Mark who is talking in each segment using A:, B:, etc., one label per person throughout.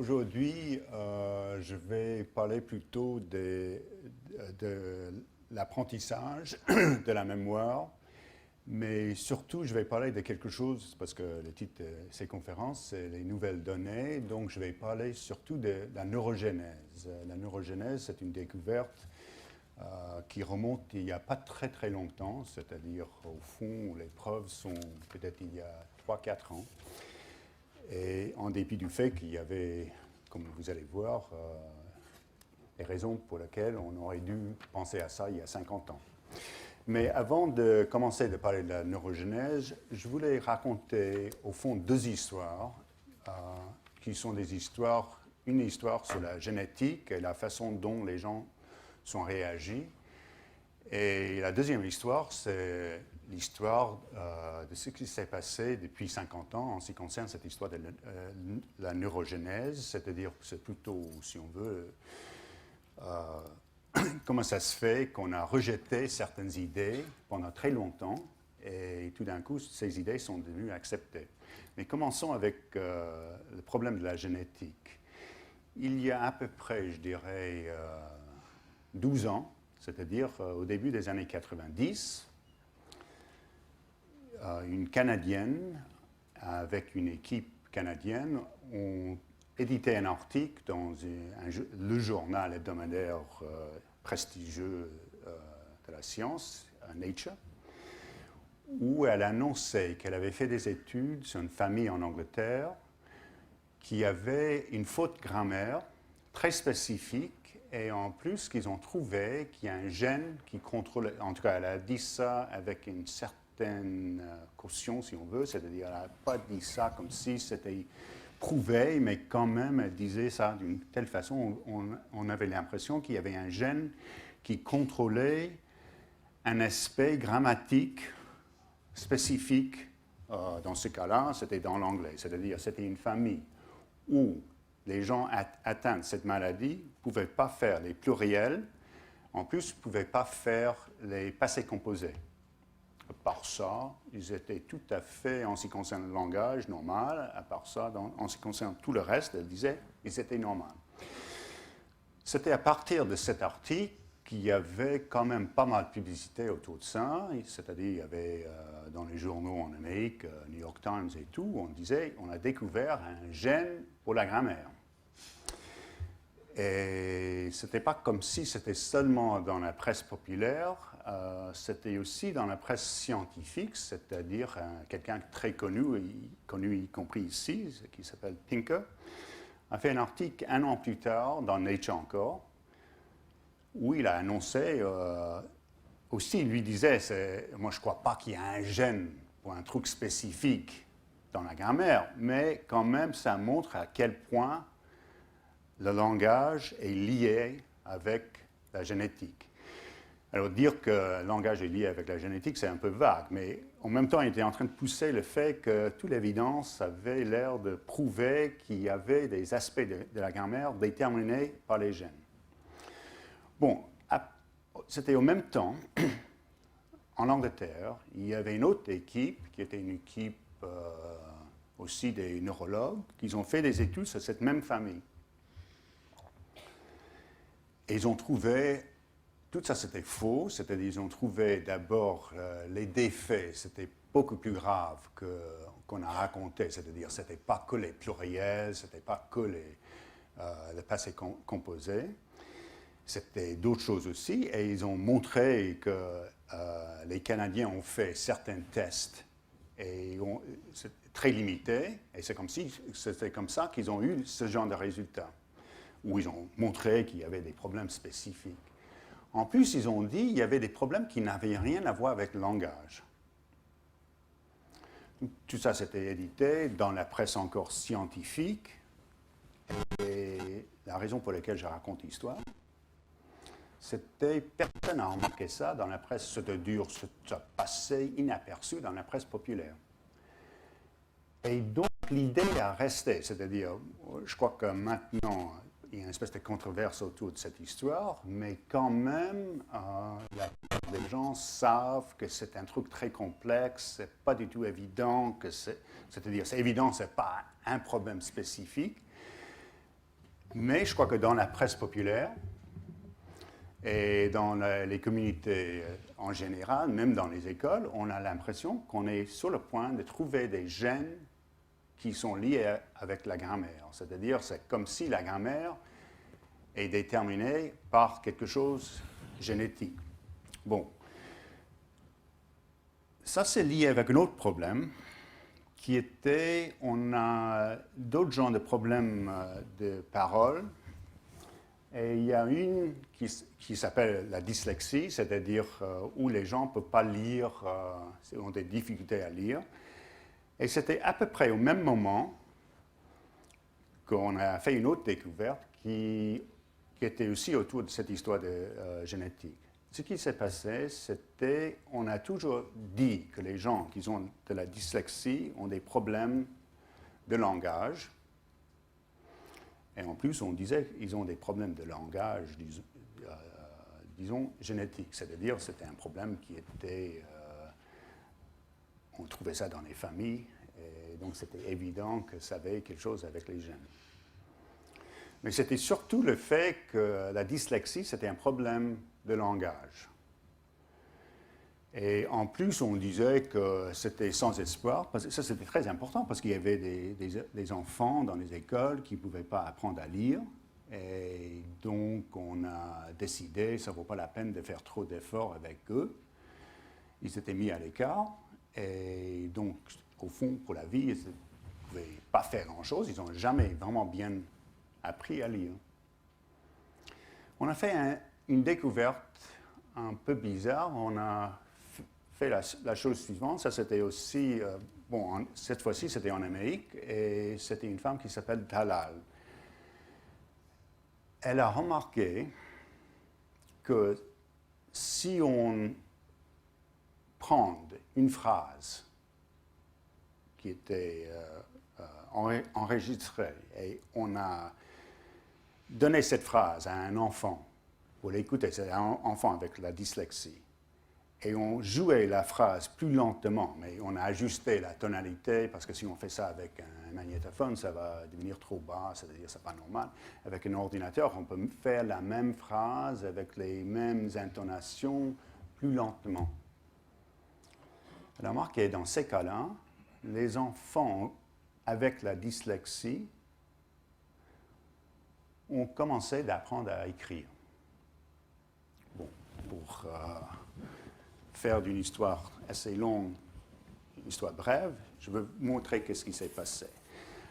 A: Aujourd'hui, je vais parler plutôt de l'apprentissage, de la mémoire, mais surtout, je vais parler de quelque chose, parce que le titre de ces conférences, c'est les nouvelles données, donc je vais parler surtout de la neurogénèse. La neurogénèse, c'est une découverte qui remonte il n'y a pas très très longtemps, c'est-à-dire au fond, les preuves sont peut-être il y a 3-4 ans. Et en dépit du fait qu'il y avait, comme vous allez voir, les raisons pour lesquelles on aurait dû penser à ça il y a 50 ans. Mais avant de commencer de parler de la neurogénèse, je voulais raconter au fond deux histoires qui sont des histoires, une histoire sur la génétique et la façon dont les gens sont réagis. Et la deuxième histoire, c'est l'histoire de ce qui s'est passé depuis 50 ans en ce qui concerne cette histoire de la neurogénèse, c'est-à-dire que c'est plutôt, si on veut, comment ça se fait qu'on a rejeté certaines idées pendant très longtemps et tout d'un coup, ces idées sont devenues acceptées. Mais commençons avec le problème de la génétique. Il y a à peu près, je dirais, 12 ans, c'est-à-dire au début des années 90, une Canadienne, avec une équipe canadienne, ont édité un article dans le journal hebdomadaire prestigieux de la science, Nature, où elle annonçait qu'elle avait fait des études sur une famille en Angleterre qui avait une faute grammaire très spécifique. Et en plus, qu'ils ont trouvé qu'il y a un gène qui contrôle, en tout cas, elle a dit ça avec une certaine caution, si on veut, c'est-à-dire elle n'a pas dit ça comme si c'était prouvé, mais quand même, elle disait ça d'une telle façon, on avait l'impression qu'il y avait un gène qui contrôlait un aspect grammatique spécifique. Dans ce cas-là, c'était dans l'anglais, c'est-à-dire c'était une famille où les gens atteints de cette maladie ne pouvaient pas faire les pluriels, en plus, ne pouvaient pas faire les passés composés. À part ça, ils étaient tout à fait, en ce qui concerne le langage, normal. À part ça, en ce qui concerne tout le reste, elle disait qu'ils étaient normaux. C'était à partir de cet article qu'il y avait quand même pas mal de publicité autour de ça, c'est-à-dire il y avait dans les journaux en Amérique, New York Times et tout, on disait on a découvert un gène pour la grammaire. Et ce n'était pas comme si c'était seulement dans la presse populaire, c'était aussi dans la presse scientifique, c'est-à-dire quelqu'un très connu y compris ici, qui s'appelle Pinker, a fait un article un an plus tard dans Nature encore, où il a annoncé, aussi il lui disait, moi je ne crois pas qu'il y a un gène pour un truc spécifique dans la grammaire, mais quand même ça montre à quel point le langage est lié avec la génétique. Alors dire que le langage est lié avec la génétique, c'est un peu vague, mais en même temps, il était en train de pousser le fait que toute l'évidence avait l'air de prouver qu'il y avait des aspects de la grammaire déterminés par les gènes. Bon, c'était au même temps, en Angleterre, il y avait une autre équipe, qui était une équipe aussi des neurologues, qui ont fait des études sur cette même famille. Et ils ont trouvé, tout ça c'était faux, c'est-à-dire ils ont trouvé d'abord les défaits, c'était beaucoup plus grave qu'on a raconté, c'est-à-dire c'était pas que les pluriels, c'était pas que le passé composé, c'était d'autres choses aussi, et ils ont montré que les Canadiens ont fait certains tests, et c'est très limité, et c'était comme ça qu'ils ont eu ce genre de résultats, où ils ont montré qu'il y avait des problèmes spécifiques. En plus, ils ont dit qu'il y avait des problèmes qui n'avaient rien à voir avec le langage. Tout ça, c'était édité dans la presse encore scientifique. Et la raison pour laquelle je raconte l'histoire, c'était personne n'a remarqué ça dans la presse, ça passait inaperçu dans la presse populaire. Et donc, l'idée a resté, c'est-à-dire, je crois que maintenant, il y a une espèce de controverse autour de cette histoire, mais quand même, la plupart des gens savent que c'est un truc très complexe, c'est pas du tout évident, c'est-à-dire, c'est évident, c'est pas un problème spécifique, Mais je crois que dans la presse populaire et dans les communautés en général, même dans les écoles, on a l'impression qu'on est sur le point de trouver des gènes qui sont liés avec la grammaire. C'est-à-dire, c'est comme si la grammaire est déterminée par quelque chose de génétique. Bon. Ça, c'est lié avec un autre problème qui était, on a d'autres genres de problèmes de parole. Et il y a une qui s'appelle la dyslexie, c'est-à-dire où les gens ne peuvent pas lire, ont des difficultés à lire. Et c'était à peu près au même moment qu'on a fait une autre découverte qui était aussi autour de cette histoire de génétique. Ce qui s'est passé, c'était, on a toujours dit que les gens qui ont de la dyslexie ont des problèmes de langage. Et en plus, on disait qu'ils ont des problèmes de langage, disons, génétiques. C'est-à-dire, c'était un problème qui était... on trouvait ça dans les familles, et donc c'était évident que ça avait quelque chose avec les gènes. Mais c'était surtout le fait que la dyslexie, c'était un problème de langage. Et en plus, on disait que c'était sans espoir, parce que ça c'était très important, parce qu'il y avait des enfants dans les écoles qui ne pouvaient pas apprendre à lire, et donc on a décidé, ça ne vaut pas la peine de faire trop d'efforts avec eux. Ils s'étaient mis à l'écart, et donc au fond, pour la vie, ils ne pouvaient pas faire grand-chose, ils n'ont jamais vraiment bien appris à lire. On a fait une découverte un peu bizarre. On a fait la chose suivante. Ça, c'était aussi, cette fois-ci, c'était en Amérique, et c'était une femme qui s'appelle Talal. Elle a remarqué que si on prend une phrase qui était enregistrée et on a donné cette phrase à un enfant pour l'écouter, c'est un enfant avec la dyslexie, et on jouait la phrase plus lentement, mais on a ajusté la tonalité, parce que si on fait ça avec un magnétophone, ça va devenir trop bas, c'est-à-dire que ce n'est pas normal. Avec un ordinateur, on peut faire la même phrase avec les mêmes intonations plus lentement. Elle a remarqué, dans ces cas-là, les enfants avec la dyslexie ont commencé d'apprendre à écrire. Bon, pour faire d'une histoire assez longue, une histoire brève, je veux vous montrer qu'est-ce qui s'est passé.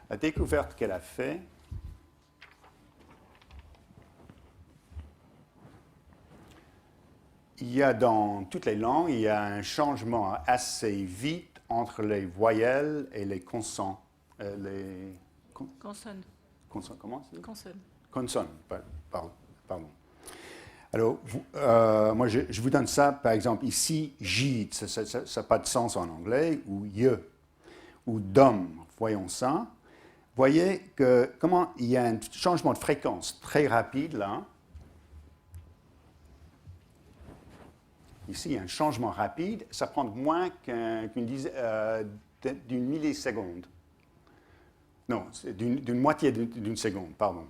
A: La découverte qu'elle a faite, il y a dans toutes les langues, il y a un changement assez vite entre les voyelles et les consonnes.
B: Consonnes.
A: Consonnes, comment c'est?
B: Consonnes.
A: Consonnes, pardon. Alors, moi, je vous donne ça, par exemple, ici, gîte, ça n'a pas de sens en anglais, ou ye, ou dom, voyons ça. Voyez que comment il y a un changement de fréquence très rapide, là. Ici, il y a un changement rapide, ça prend moins d'une milliseconde. Non, c'est d'une moitié d'une seconde, pardon,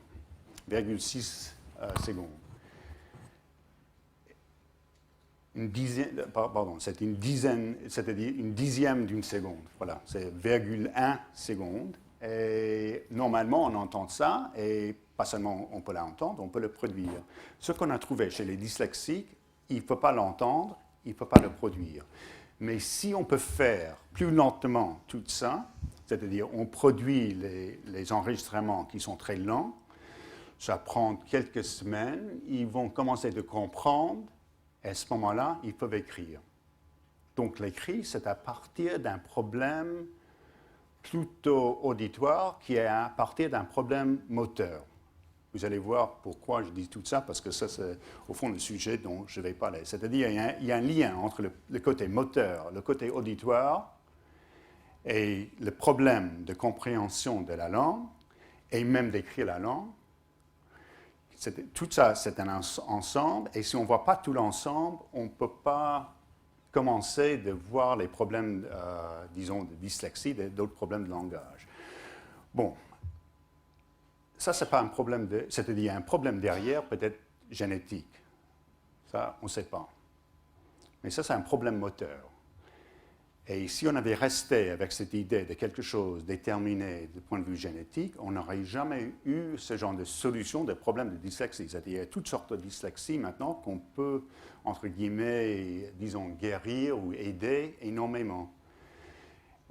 A: 0,6 secondes. C'est une dizaine, c'est-à-dire une dixième d'une seconde. Voilà, c'est 0,1 seconde. Et normalement, on entend ça, et pas seulement on peut l'entendre, on peut le produire. Ce qu'on a trouvé chez les dyslexiques, il ne faut pas l'entendre, il ne faut pas le produire. Mais si on peut faire plus lentement tout ça, c'est-à-dire on produit les enregistrements qui sont très lents, ça prend quelques semaines, ils vont commencer de comprendre, et à ce moment-là, ils peuvent écrire. Donc l'écrit, c'est à partir d'un problème plutôt auditoire qui est à partir d'un problème moteur. Vous allez voir pourquoi je dis tout ça, parce que ça, c'est au fond le sujet dont je vais parler. C'est-à-dire il y a un lien entre le côté moteur, le côté auditoire, et le problème de compréhension de la langue, et même d'écrire la langue. Tout ça, c'est un ensemble, et si on ne voit pas tout l'ensemble, on ne peut pas commencer de voir les problèmes, disons, de dyslexie, d'autres problèmes de langage. Bon, ça, c'est pas un problème, c'est-à-dire il y a un problème derrière, peut-être génétique. Ça, on ne sait pas. Mais ça, c'est un problème moteur. Et si on avait resté avec cette idée de quelque chose déterminé du point de vue génétique, on n'aurait jamais eu ce genre de solution de problème de dyslexie. C'est-à-dire, il y a toutes sortes de dyslexie maintenant qu'on peut, entre guillemets, disons, guérir ou aider énormément.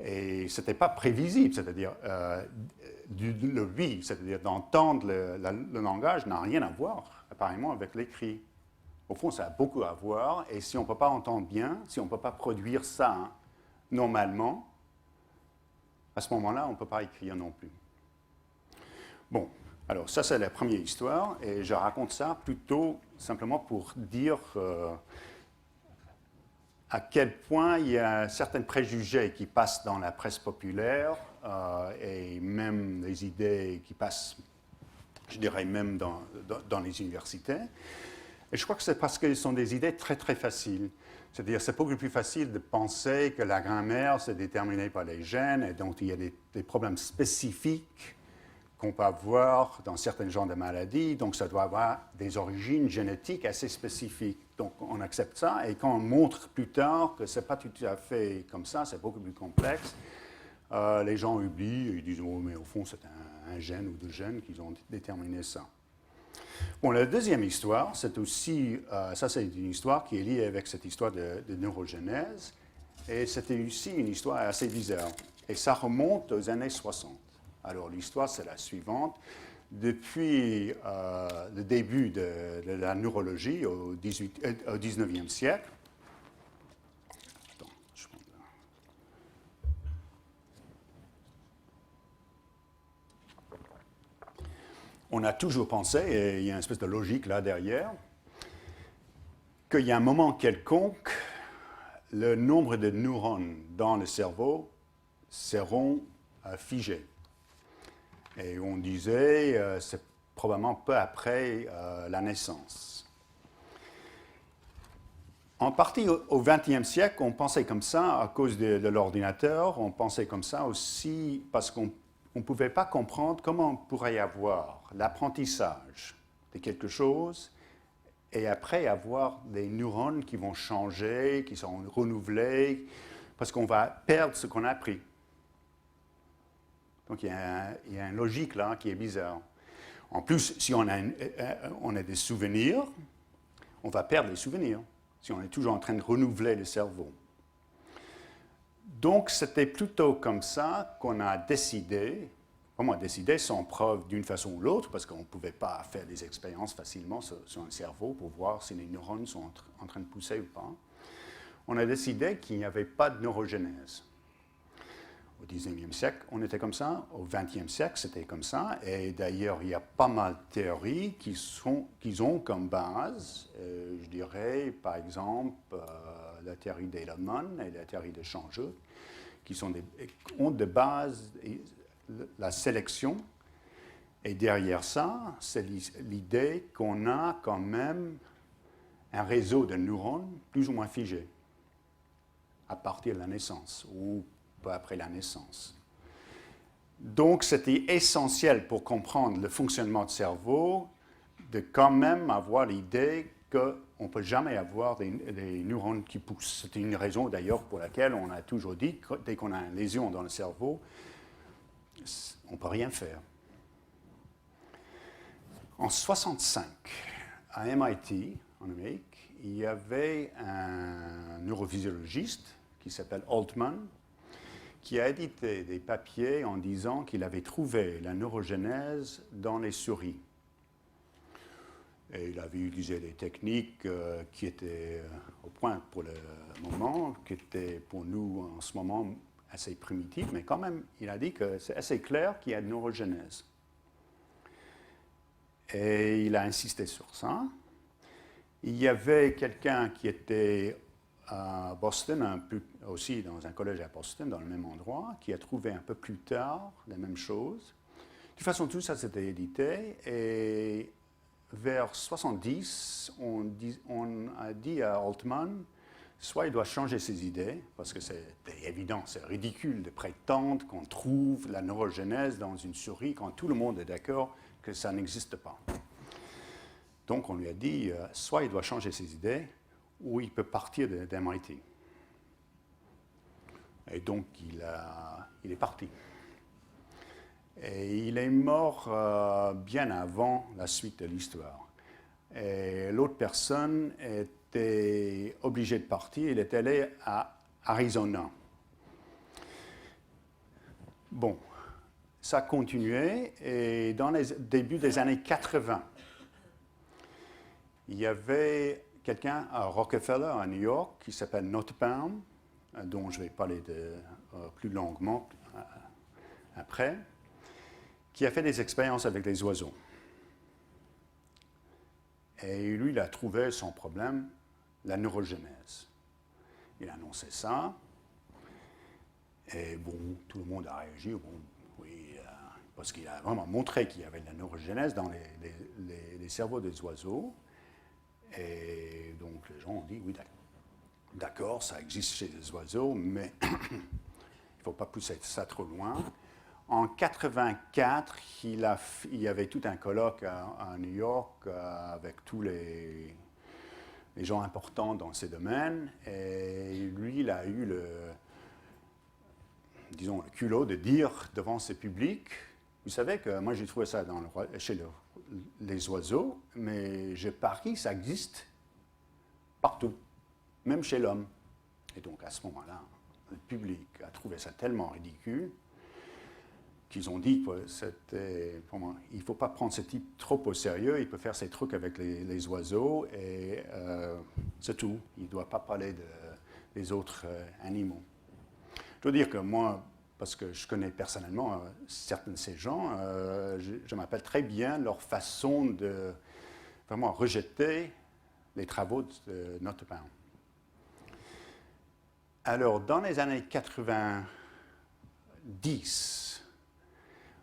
A: Et ce n'était pas prévisible, c'est-à-dire, le oui, c'est-à-dire d'entendre le langage n'a rien à voir, apparemment, avec l'écrit. Au fond, ça a beaucoup à voir, et si on ne peut pas entendre bien, si on ne peut pas produire ça normalement, à ce moment-là, on ne peut pas écrire non plus. Bon, alors ça c'est la première histoire, et je raconte ça plutôt simplement pour dire à quel point il y a certains préjugés qui passent dans la presse populaire, et même des idées qui passent, je dirais même dans les universités. Et je crois que c'est parce que ce sont des idées très très faciles. C'est-à-dire, c'est beaucoup plus facile de penser que la grammaire, c'est déterminé par les gènes, et donc il y a des problèmes spécifiques qu'on peut avoir dans certains genres de maladies, donc ça doit avoir des origines génétiques assez spécifiques. Donc on accepte ça, et quand on montre plus tard que ce n'est pas tout à fait comme ça, c'est beaucoup plus complexe, les gens oublient, et ils disent « Oh, mais au fond, c'est un gène ou deux gènes qui ont déterminé ça ». Bon, la deuxième histoire, c'est aussi, ça c'est une histoire qui est liée avec cette histoire de neurogénèse, et c'était aussi une histoire assez bizarre, et ça remonte aux années 60. Alors l'histoire c'est la suivante, depuis le début de la neurologie au 19e siècle, on a toujours pensé, et il y a une espèce de logique là derrière, qu'il y a un moment quelconque, le nombre de neurones dans le cerveau seront figés. Et on disait, c'est probablement peu après la naissance. En partie au XXe siècle, on pensait comme ça à cause de l'ordinateur, on pensait comme ça aussi parce qu'on ne pouvait pas comprendre comment on pourrait avoir l'apprentissage de quelque chose et après avoir des neurones qui vont changer, qui sont renouvelés, parce qu'on va perdre ce qu'on a appris. Donc il y a une logique là qui est bizarre. En plus, si on a des souvenirs, on va perdre les souvenirs, si on est toujours en train de renouveler le cerveau. Donc c'était plutôt comme ça qu'on a décidé, vraiment décidé sans preuve d'une façon ou l'autre, parce qu'on ne pouvait pas faire des expériences facilement sur un cerveau pour voir si les neurones sont en train de pousser ou pas. On a décidé qu'il n'y avait pas de neurogénèse. Au 19e siècle, on était comme ça. Au 20e siècle, c'était comme ça. Et d'ailleurs, il y a pas mal de théories qui ont comme base, je dirais, par exemple, la théorie d'Edelman et la théorie de Changeux, qui ont de base la sélection. Et derrière ça, c'est l'idée qu'on a quand même un réseau de neurones plus ou moins figé à partir de la naissance ou peu après la naissance. Donc, c'était essentiel pour comprendre le fonctionnement du cerveau de quand même avoir l'idée qu'on ne peut jamais avoir des neurones qui poussent. C'est une raison d'ailleurs pour laquelle on a toujours dit que dès qu'on a une lésion dans le cerveau, on ne peut rien faire. En 1965, à MIT, en Amérique, il y avait un neurophysiologiste qui s'appelle Altman, qui a édité des papiers en disant qu'il avait trouvé la neurogénèse dans les souris. Et il avait utilisé des techniques qui étaient au point pour le moment, qui étaient pour nous en ce moment assez primitives, mais quand même, il a dit que c'est assez clair qu'il y a de neurogénèse. Et il a insisté sur ça. Il y avait quelqu'un qui était à Boston, un peu aussi dans un collège à Boston, dans le même endroit, qui a trouvé un peu plus tard la même chose. De toute façon, tout ça s'était édité, et vers 70, on a dit à Altman, soit il doit changer ses idées, parce que c'est évident, c'est ridicule de prétendre qu'on trouve la neurogénèse dans une souris quand tout le monde est d'accord que ça n'existe pas. Donc on lui a dit, soit il doit changer ses idées, ou il peut partir d'MIT. Et donc il est parti. Et il est mort bien avant la suite de l'histoire. Et l'autre personne était obligée de partir, il est allé à Arizona. Bon, ça continuait, et dans les débuts des années 80, il y avait quelqu'un à Rockefeller, à New York, qui s'appelle Nottebohm, dont je vais parler plus longuement après, qui a fait des expériences avec les oiseaux. Et lui, il a trouvé son problème, la neurogénèse. Il a annoncé ça, et bon, tout le monde a réagi, bon, oui, parce qu'il a vraiment montré qu'il y avait de la neurogénèse dans les cerveaux des oiseaux. Et donc les gens ont dit, oui, d'accord, ça existe chez les oiseaux, mais il ne faut pas pousser ça trop loin. En 1984, il y avait tout un colloque à New York avec tous les gens importants dans ces domaines. Et lui, il a eu le culot de dire devant ce public, vous savez que moi j'ai trouvé ça chez les oiseaux, mais je parie que ça existe partout, même chez l'homme. Et donc à ce moment-là, le public a trouvé ça tellement ridicule qu'ils ont dit que il ne faut pas prendre ce type trop au sérieux, il peut faire ses trucs avec les oiseaux, et c'est tout. Il ne doit pas parler des autres animaux. Je dois dire que moi, parce que je connais personnellement certains de ces gens, je m'appelle très bien leur façon de vraiment rejeter les travaux de Nottebohm. Alors, dans les années 90,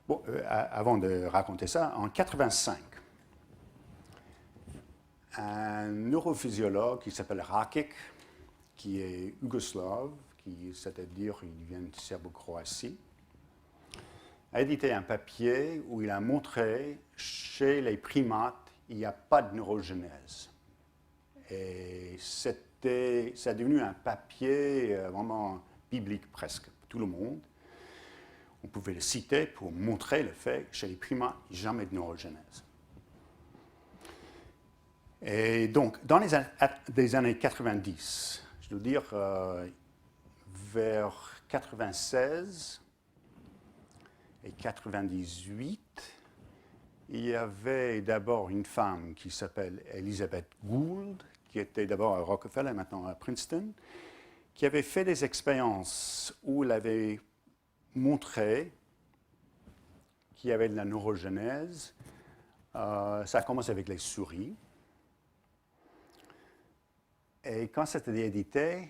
A: bon, avant de raconter ça, en 85, un neurophysiologue qui s'appelle Rakic, qui est yougoslave, c'est-à-dire il vient de Serbie-Croatie, a édité un papier où il a montré chez les primates, il n'y a pas de neurogénèse. Et ça a devenu un papier vraiment biblique presque, pour tout le monde. On pouvait le citer pour montrer le fait que chez les primates, il n'y a jamais de neurogénèse. Et donc, dans les années 90, je dois dire, vers 96 et 98, il y avait d'abord une femme qui s'appelle Elizabeth Gould, qui était d'abord à Rockefeller et maintenant à Princeton, qui avait fait des expériences où elle avait montré qu'il y avait de la neurogénèse. Ça a commencé avec les souris. Et quand c'était édité,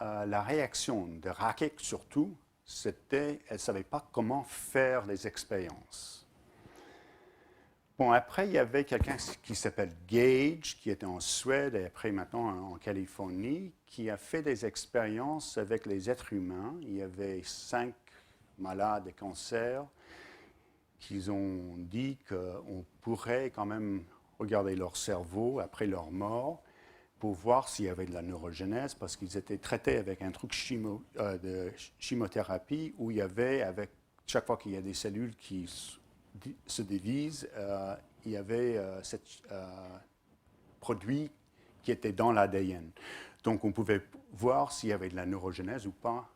A: la réaction de Rakic surtout, c'était qu'elle ne savait pas comment faire les expériences. Bon, après, il y avait quelqu'un qui s'appelle Gage, qui était en Suède et après maintenant en Californie, qui a fait des expériences avec les êtres humains. Il y avait 5 malades de cancer qui ont dit qu'on pourrait quand même regarder leur cerveau après leur mort pour voir s'il y avait de la neurogénèse, parce qu'ils étaient traités avec un truc de chimiothérapie où il y avait, avec chaque fois qu'il y a des cellules qui se divisent, il y avait ce produit qui était dans l'ADN. Donc on pouvait voir s'il y avait de la neurogénèse ou pas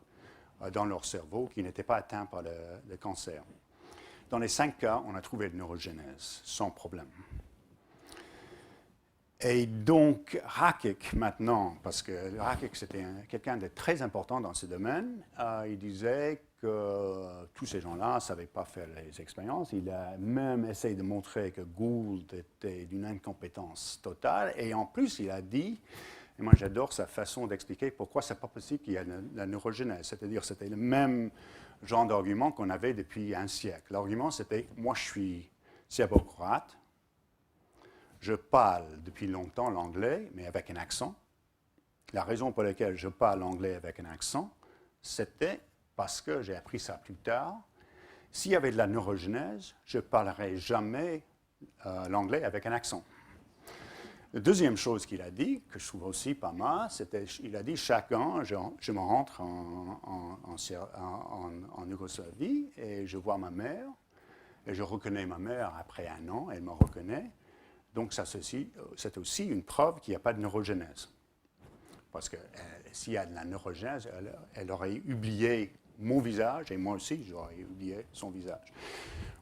A: dans leur cerveau qui n'était pas atteint par le cancer. Dans les 5 cas, on a trouvé de neurogénèse sans problème. Et donc, Rakic, maintenant, parce que Rakic, c'était quelqu'un de très important dans ce domaine, il disait que tous ces gens-là ne savaient pas faire les expériences. Il a même essayé de montrer que Gould était d'une incompétence totale. Et en plus, il a dit, et moi j'adore sa façon d'expliquer pourquoi ce n'est pas possible qu'il y ait la neurogénèse. C'est-à-dire, c'était le même genre d'argument qu'on avait depuis un siècle. L'argument, c'était, moi je suis serbo-croate, je parle depuis longtemps l'anglais, mais avec un accent. La raison pour laquelle je parle l'anglais avec un accent, c'était parce que j'ai appris ça plus tard. s'il y avait de la neurogenèse, je ne parlerais jamais l'anglais avec un accent. La deuxième chose qu'il a dit, que je trouve aussi pas mal, c'était il a dit chaque an, je me rentre en Yougoslavie et je vois ma mère, et je reconnais ma mère après un an, elle me reconnaît. Donc ça, c'est aussi une preuve qu'il n'y a pas de neurogenèse. Parce que s'il y a de la neurogenèse, elle aurait oublié mon visage, et moi aussi, j'aurais oublié son visage.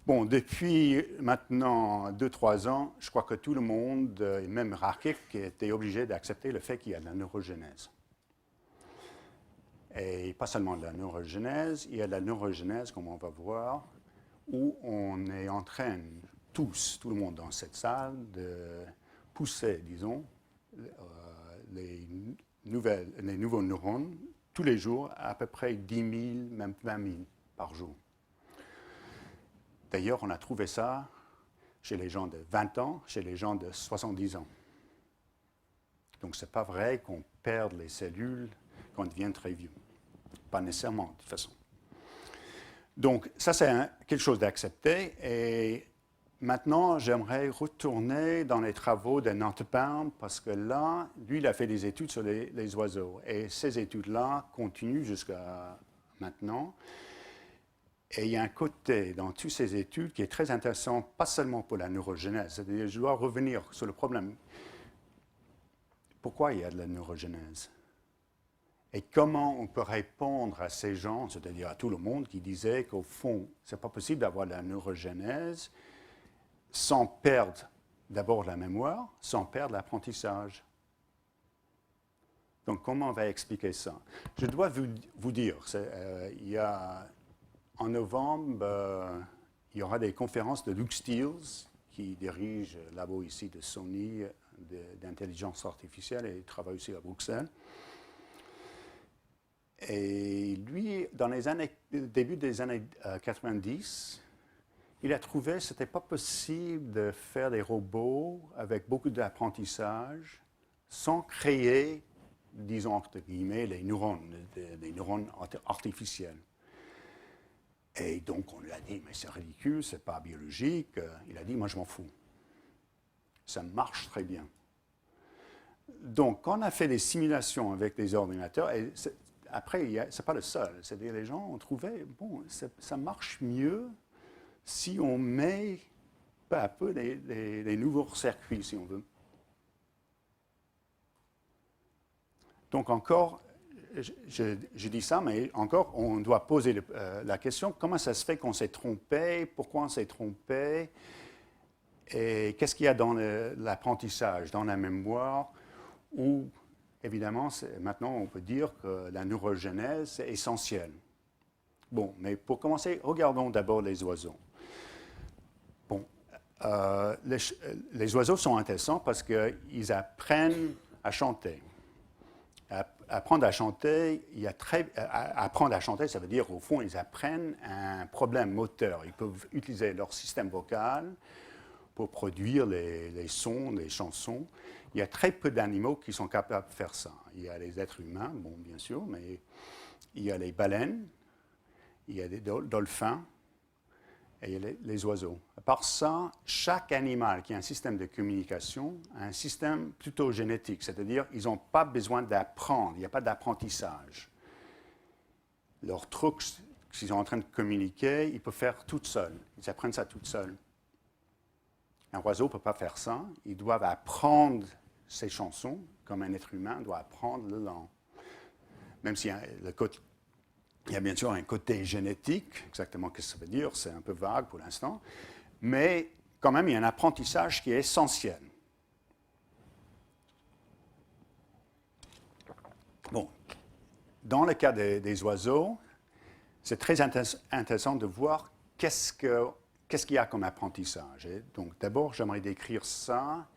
A: Bon, depuis maintenant 2-3 ans, je crois que tout le monde, et même Rakic, était obligé d'accepter le fait qu'il y a de la neurogenèse. Et pas seulement de la neurogenèse, il y a de la neurogenèse, comme on va voir, où on est en train, tous, tout le monde dans cette salle, de pousser, disons, les nouveaux neurones tous les jours, à peu près 10 000, même 20 000 par jour. D'ailleurs, on a trouvé ça chez les gens de 20 ans, chez les gens de 70 ans. Donc, ce n'est pas vrai qu'on perd les cellules quand on devient très vieux. Pas nécessairement, de toute façon. Donc, ça, c'est quelque chose d'accepté. Et maintenant, j'aimerais retourner dans les travaux de Nottebohm, parce que là, lui, il a fait des études sur les oiseaux. Et ces études-là continuent jusqu'à maintenant. Et il y a un côté dans toutes ces études qui est très intéressant, pas seulement pour la neurogenèse. C'est-à-dire, je dois revenir sur le problème. Pourquoi il y a de la neurogenèse? Et comment on peut répondre à ces gens, c'est-à-dire à tout le monde qui disait qu'au fond, ce n'est pas possible d'avoir de la neurogenèse sans perdre d'abord la mémoire, sans perdre l'apprentissage. Donc, comment on va expliquer ça? Je dois vous dire, il y a... En novembre, il y aura des conférences de Luke Steels, qui dirige le labo ici de Sony d'intelligence artificielle et travaille aussi à Bruxelles. Et lui, dans les début des années 90, il a trouvé que ce n'était pas possible de faire des robots avec beaucoup d'apprentissage sans créer, disons entre guillemets, des neurones artificiels. Et donc, on lui a dit, mais c'est ridicule, c'est pas biologique. Il a dit, moi, je m'en fous. Ça marche très bien. Donc, quand on a fait des simulations avec des ordinateurs, et après, ce n'est pas le seul. C'est-à-dire, les gens ont trouvé, bon, ça marche mieux si on met peu à peu des nouveaux circuits, si on veut. Donc, encore... Je dis ça, mais encore, on doit poser la question, comment ça se fait qu'on s'est trompé, pourquoi on s'est trompé, et qu'est-ce qu'il y a dans l'apprentissage, dans la mémoire, où, évidemment, maintenant, on peut dire que la neurogenèse est essentielle. Bon, mais pour commencer, regardons d'abord les oiseaux. Bon, les oiseaux sont intéressants parce qu'ils apprennent à chanter. Apprendre à chanter, apprendre à chanter, ça veut dire, au fond, ils apprennent un problème moteur. Ils peuvent utiliser leur système vocal pour produire les sons, les chansons. Il y a très peu d'animaux qui sont capables de faire ça. Il y a les êtres humains, bon, bien sûr, mais il y a les baleines, il y a des dolphins et il y a les oiseaux. À part ça, chaque animal qui a un système de communication a un système plutôt génétique, c'est-à-dire qu'ils n'ont pas besoin d'apprendre, il n'y a pas d'apprentissage. Leurs trucs, s'ils sont en train de communiquer, ils peuvent faire tout seuls, ils apprennent ça tout seuls. Un oiseau ne peut pas faire ça, ils doivent apprendre ses chansons, comme un être humain doit apprendre le langue. Même si il y a bien sûr un côté génétique, exactement ce que ça veut dire, c'est un peu vague pour l'instant, mais quand même il y a un apprentissage qui est essentiel. Bon, dans le cas des oiseaux, c'est très intéressant de voir qu'est-ce qu'il y a comme apprentissage. Et donc d'abord, j'aimerais décrire ça,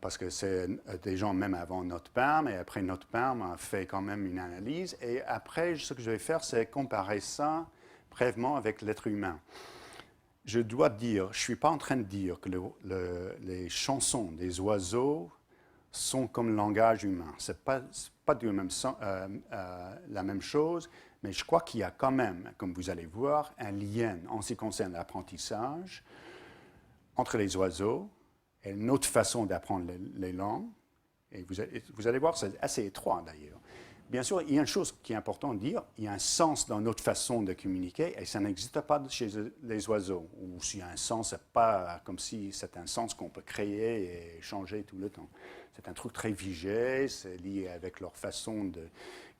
A: parce que c'est des gens même avant Nottebohm, et après Nottebohm a fait quand même une analyse. Et après, ce que je vais faire, c'est comparer ça brièvement avec l'être humain. Je dois dire, je ne suis pas en train de dire que les chansons des oiseaux sont comme le langage humain. Ce n'est pas la même chose, Mais je crois qu'il y a quand même, comme vous allez voir, un lien en ce qui concerne l'apprentissage entre les oiseaux et notre façon d'apprendre les langues. Et vous allez voir, c'est assez étroit d'ailleurs. Bien sûr, il y a une chose qui est importante de dire, il y a un sens dans notre façon de communiquer et ça n'existe pas chez les oiseaux. Ou s'il y a un sens, ce n'est pas comme si c'est un sens qu'on peut créer et changer tout le temps. C'est un truc très figé, c'est lié avec leur façon de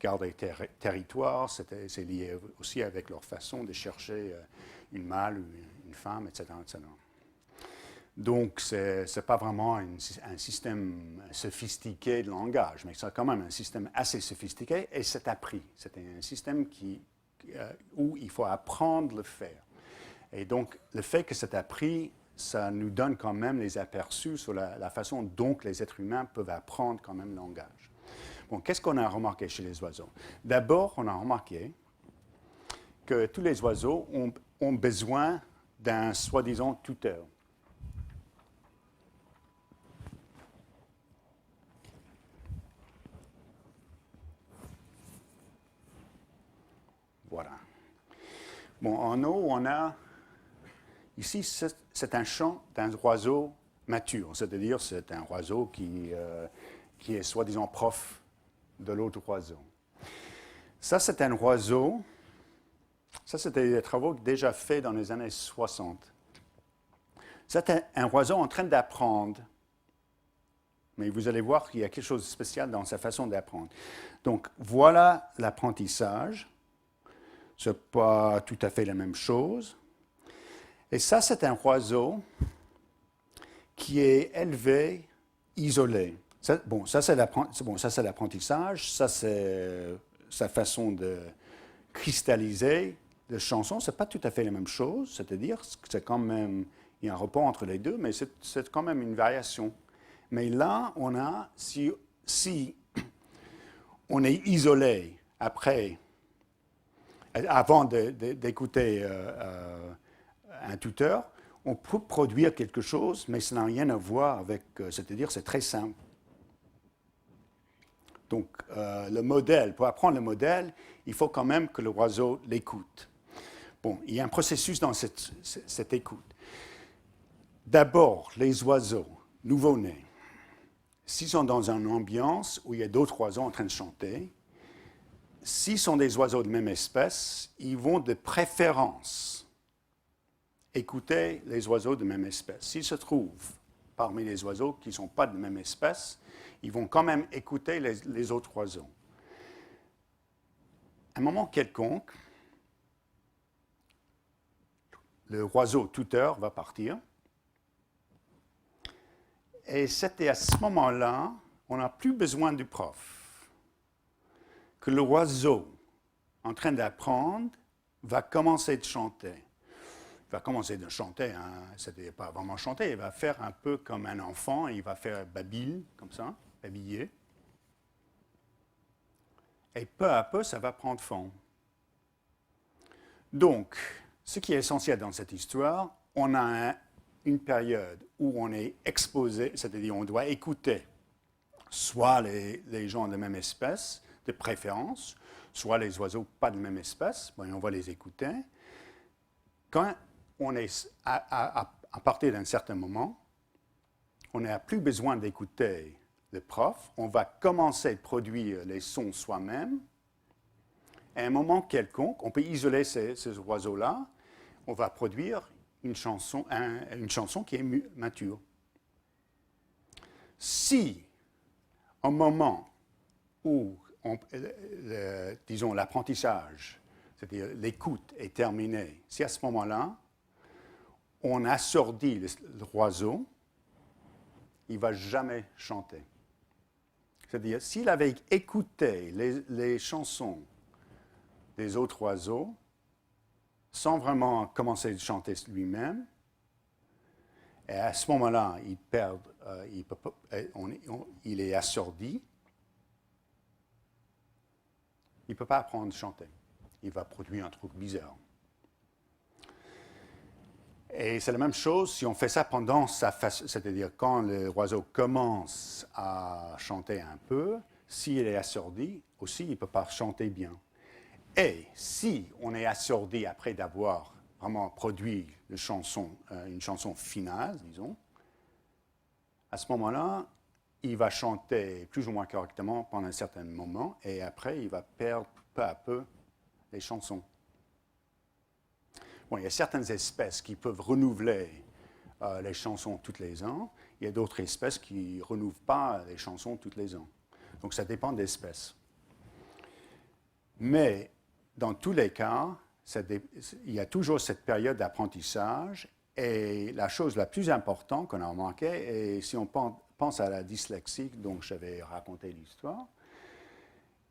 A: garder territoire, c'est lié aussi avec leur façon de chercher une mâle ou une femme, etc. etc. Donc, ce n'est pas vraiment un système sophistiqué de langage, mais c'est quand même un système assez sophistiqué et c'est appris. C'est un système où il faut apprendre à le faire. Et donc, le fait que c'est appris, ça nous donne quand même les aperçus sur la façon dont les êtres humains peuvent apprendre quand même le langage. Bon, qu'est-ce qu'on a remarqué chez les oiseaux? D'abord, on a remarqué que tous les oiseaux ont besoin d'un soi-disant tuteur. Voilà. Bon, en haut, on a... Ici, c'est un chant d'un oiseau mature, c'est-à-dire c'est un oiseau qui est soi-disant prof de l'autre oiseau. Ça, c'est un oiseau... Ça, c'était des travaux déjà faits dans les années 60. C'est un oiseau en train d'apprendre. Mais vous allez voir qu'il y a quelque chose de spécial dans sa façon d'apprendre. Donc, voilà l'apprentissage. Ce n'est pas tout à fait la même chose. Et ça, c'est un oiseau qui est élevé, isolé. Ça, c'est l'apprentissage. Ça, c'est sa façon de cristalliser les chansons. Ce n'est pas tout à fait la même chose. C'est-à-dire que c'est quand même... Il y a un rapport entre les deux, mais c'est quand même une variation. Mais là, on a... Si on est isolé avant d'écouter un tuteur, on peut produire quelque chose, mais ça n'a rien à voir avec... c'est-à-dire, c'est très simple. Donc, le modèle, pour apprendre le modèle, il faut quand même que l'oiseau l'écoute. Bon, il y a un processus dans cette écoute. D'abord, les oiseaux nouveau-nés, s'ils sont dans une ambiance où il y a d'autres oiseaux en train de chanter, s'ils sont des oiseaux de même espèce, ils vont de préférence écouter les oiseaux de même espèce. S'ils se trouvent parmi les oiseaux qui ne sont pas de même espèce, ils vont quand même écouter les autres oiseaux. À un moment quelconque, le oiseau tuteur va partir. Et c'était à ce moment-là, on n'a plus besoin du prof. Que l'oiseau, en train d'apprendre, va commencer de chanter. Il va commencer de chanter, hein, c'est pas vraiment chanter, il va faire un peu comme un enfant, il va faire babille, comme ça, babiller. Et peu à peu, ça va prendre forme. Donc, ce qui est essentiel dans cette histoire, on a une période où on est exposé, c'est-à-dire on doit écouter soit les gens de même espèce, de préférence, soit les oiseaux pas de même espèce, bon, on va les écouter. Quand on est à partir d'un certain moment, on n'a plus besoin d'écouter le prof, on va commencer à produire les sons soi-même. À un moment quelconque, on peut isoler ces oiseaux-là, on va produire une chanson qui est mature. Si, au moment où, disons, l'apprentissage, c'est-à-dire l'écoute est terminée, si à ce moment-là, on assourdit l'oiseau, il ne va jamais chanter. C'est-à-dire, s'il avait écouté les chansons des autres oiseaux, sans vraiment commencer à chanter lui-même, et à ce moment-là, il est assourdi, il ne peut pas apprendre à chanter. Il va produire un truc bizarre. Et c'est la même chose si on fait ça pendant sa phase, c'est-à-dire quand l'oiseau commence à chanter un peu, s'il est assourdi, aussi il ne peut pas chanter bien. Et si on est assourdi après d'avoir vraiment produit une chanson finale, disons, à ce moment-là, il va chanter plus ou moins correctement pendant un certain moment et après, il va perdre peu à peu les chansons. Bon, il y a certaines espèces qui peuvent renouveler les chansons tous les ans. Il y a d'autres espèces qui ne renouvellent pas les chansons tous les ans. Donc, ça dépend des espèces. Mais dans tous les cas, il y a toujours cette période d'apprentissage. Et la chose la plus importante qu'on a remarqué, et si on pense à la dyslexie dont j'avais raconté l'histoire,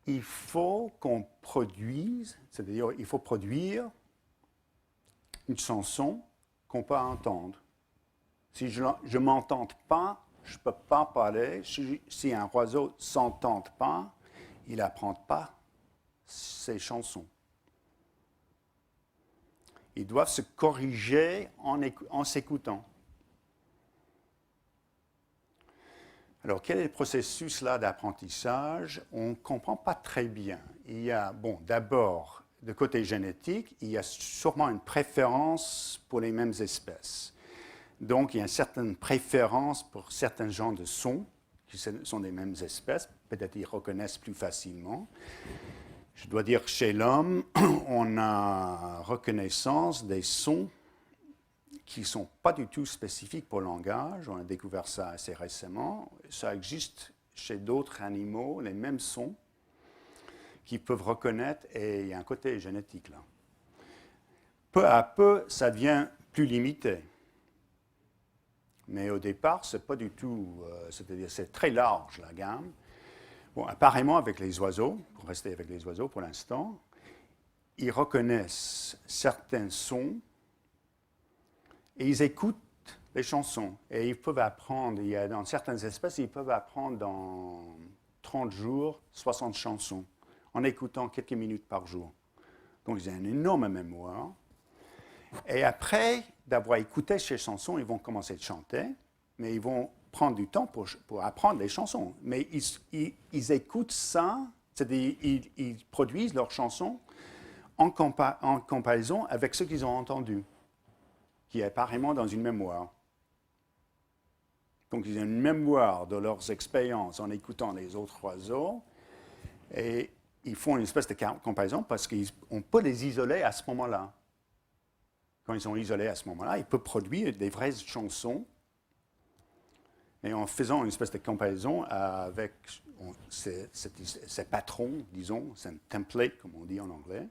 A: il faut qu'on produise, c'est-à-dire il faut produire une chanson qu'on peut entendre. Si je ne m'entends pas, je ne peux pas parler. Si un oiseau ne s'entend pas, il n'apprend pas ses chansons. Ils doivent se corriger en s'écoutant. Alors, quel est le processus là d'apprentissage? On ne comprend pas très bien. Il y a, bon, d'abord, de côté génétique, il y a sûrement une préférence pour les mêmes espèces. Donc, il y a une certaine préférence pour certains genres de sons, qui sont des mêmes espèces. Peut-être ils reconnaissent plus facilement. Je dois dire que chez l'homme, on a reconnaissance des sons qui ne sont pas du tout spécifiques pour le langage. On a découvert ça assez récemment. Ça existe chez d'autres animaux, les mêmes sons qu'ils peuvent reconnaître, et il y a un côté génétique là. Peu à peu, ça devient plus limité. Mais au départ, ce n'est pas du tout, c'est-à-dire c'est très large la gamme. Bon, apparemment, avec les oiseaux, pour rester avec les oiseaux pour l'instant, ils reconnaissent certains sons et ils écoutent les chansons. Et ils peuvent apprendre, dans certaines espèces, ils peuvent apprendre dans 30 jours 60 chansons en écoutant quelques minutes par jour. Donc, ils ont une énorme mémoire. Et après d'avoir écouté ces chansons, ils vont commencer à chanter, mais ils vont prendre du temps pour apprendre les chansons. Mais ils écoutent ça, c'est-à-dire ils produisent leurs chansons en comparaison avec ce qu'ils ont entendu, qui est apparemment dans une mémoire. Donc, ils ont une mémoire de leurs expériences en écoutant les autres oiseaux, et ils font une espèce de comparaison parce qu'on peut les isoler à ce moment-là. Quand ils sont isolés à ce moment-là, ils peuvent produire des vraies chansons. Et en faisant une espèce de comparaison avec ces patrons, disons, c'est un template, comme on dit en anglais.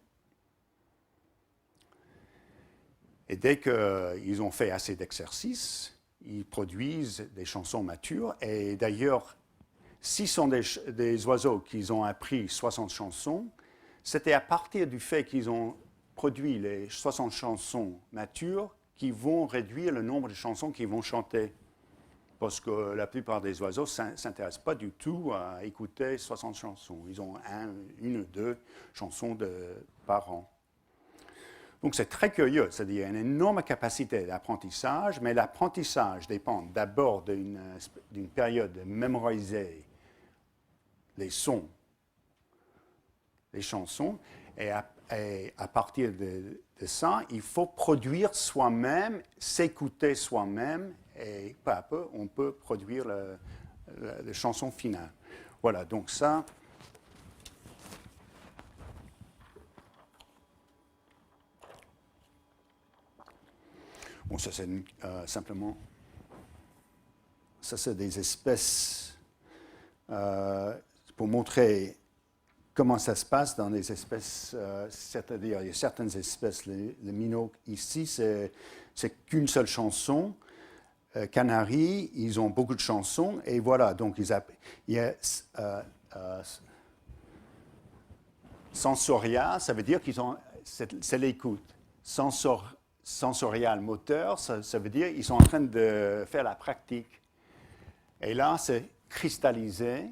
A: Et dès qu'ils ont fait assez d'exercices, ils produisent des chansons matures. Et d'ailleurs, si ce sont des oiseaux qui ont appris 60 chansons, c'était à partir du fait qu'ils ont produit les 60 chansons matures qui vont réduire le nombre de chansons qu'ils vont chanter. Parce que la plupart des oiseaux ne s'intéressent pas du tout à écouter 60 chansons. Ils ont une ou deux chansons par an. Donc c'est très curieux, c'est-à-dire qu'il y a une énorme capacité d'apprentissage, mais l'apprentissage dépend d'abord d'une période de mémoriser les sons, les chansons, et à partir de ça, il faut produire soi-même, s'écouter soi-même, et peu à peu, on peut produire la chanson finale. Voilà, donc ça... Bon, ça c'est simplement... Ça c'est des espèces... pour montrer comment ça se passe dans les espèces, c'est-à-dire il y a certaines espèces, les minots ici, c'est qu'une seule chanson. Canaries, ils ont beaucoup de chansons, et voilà, donc il y a sensoria, ça veut dire qu'ils ont, c'est l'écoute. Sensorial, moteur, ça veut dire qu'ils sont en train de faire la pratique. Et là, c'est cristallisé.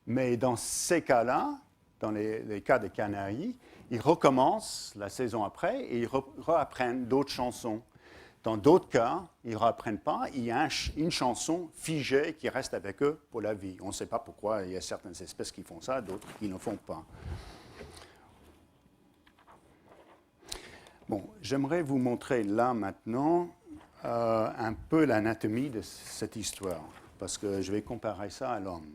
A: Mais dans ces cas-là, dans les cas des Canaries, ils recommencent la saison après et ils reapprennent d'autres chansons. Dans d'autres cas, ils ne reapprennent pas. Il y a une chanson figée qui reste avec eux pour la vie. On ne sait pas pourquoi. Il y a certaines espèces qui font ça, d'autres qui ne font pas. Bon, j'aimerais vous montrer là maintenant un peu l'anatomie de cette histoire, parce que je vais comparer ça à l'homme.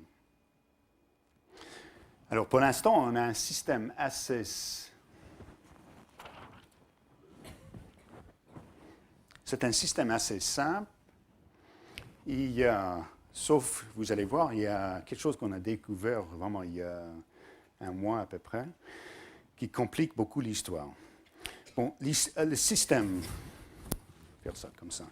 A: Alors, pour l'instant, on a un système assez... C'est un système assez simple. Il y a, sauf, vous allez voir, il y a quelque chose qu'on a découvert vraiment il y a un mois à peu près, qui complique beaucoup l'histoire. Bon, le système, faire ça comme ça.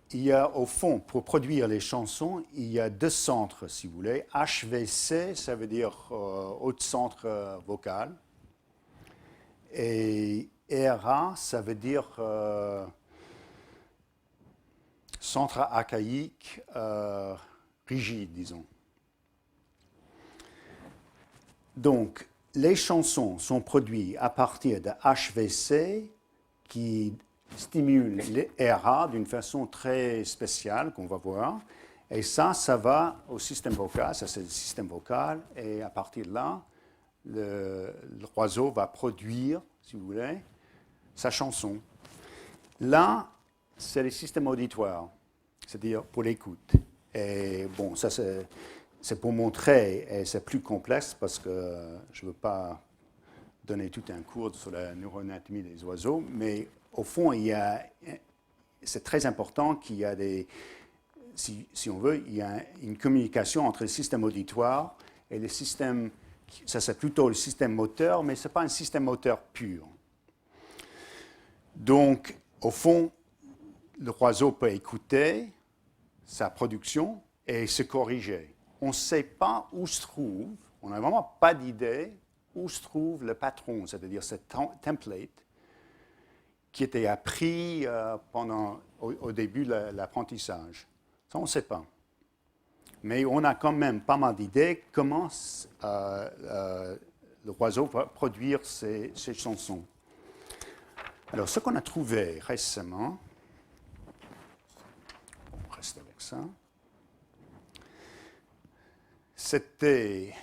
A: Il y a au fond, pour produire les chansons, il y a deux centres, si vous voulez. HVC, ça veut dire haut centre vocal. Et RA, ça veut dire centre archaïque rigide, disons. Donc, les chansons sont produites à partir de HVC qui stimule les RA d'une façon très spéciale qu'on va voir. Et ça va au système vocal, ça c'est le système vocal. Et à partir de là, l'oiseau va produire, si vous voulez, sa chanson. Là, c'est le système auditoire, c'est-à-dire pour l'écoute. Et bon, ça c'est pour montrer, et c'est plus complexe parce que je ne veux pas donner tout un cours sur la neuroanatomie des oiseaux, mais au fond, c'est très important qu'il y a si on veut, il y a une communication entre le système auditoire et le système, ça c'est plutôt le système moteur, mais ce n'est pas un système moteur pur. Donc, au fond, l'oiseau peut écouter sa production et se corriger. On ne sait pas où se trouve, on n'a vraiment pas d'idée où se trouve le patron, c'est-à-dire ce template qui était appris au début de l'apprentissage. Ça, on ne sait pas. Mais on a quand même pas mal d'idées comment l'oiseau va produire ses chansons. Alors, ce qu'on a trouvé récemment, on reste avec ça, c'était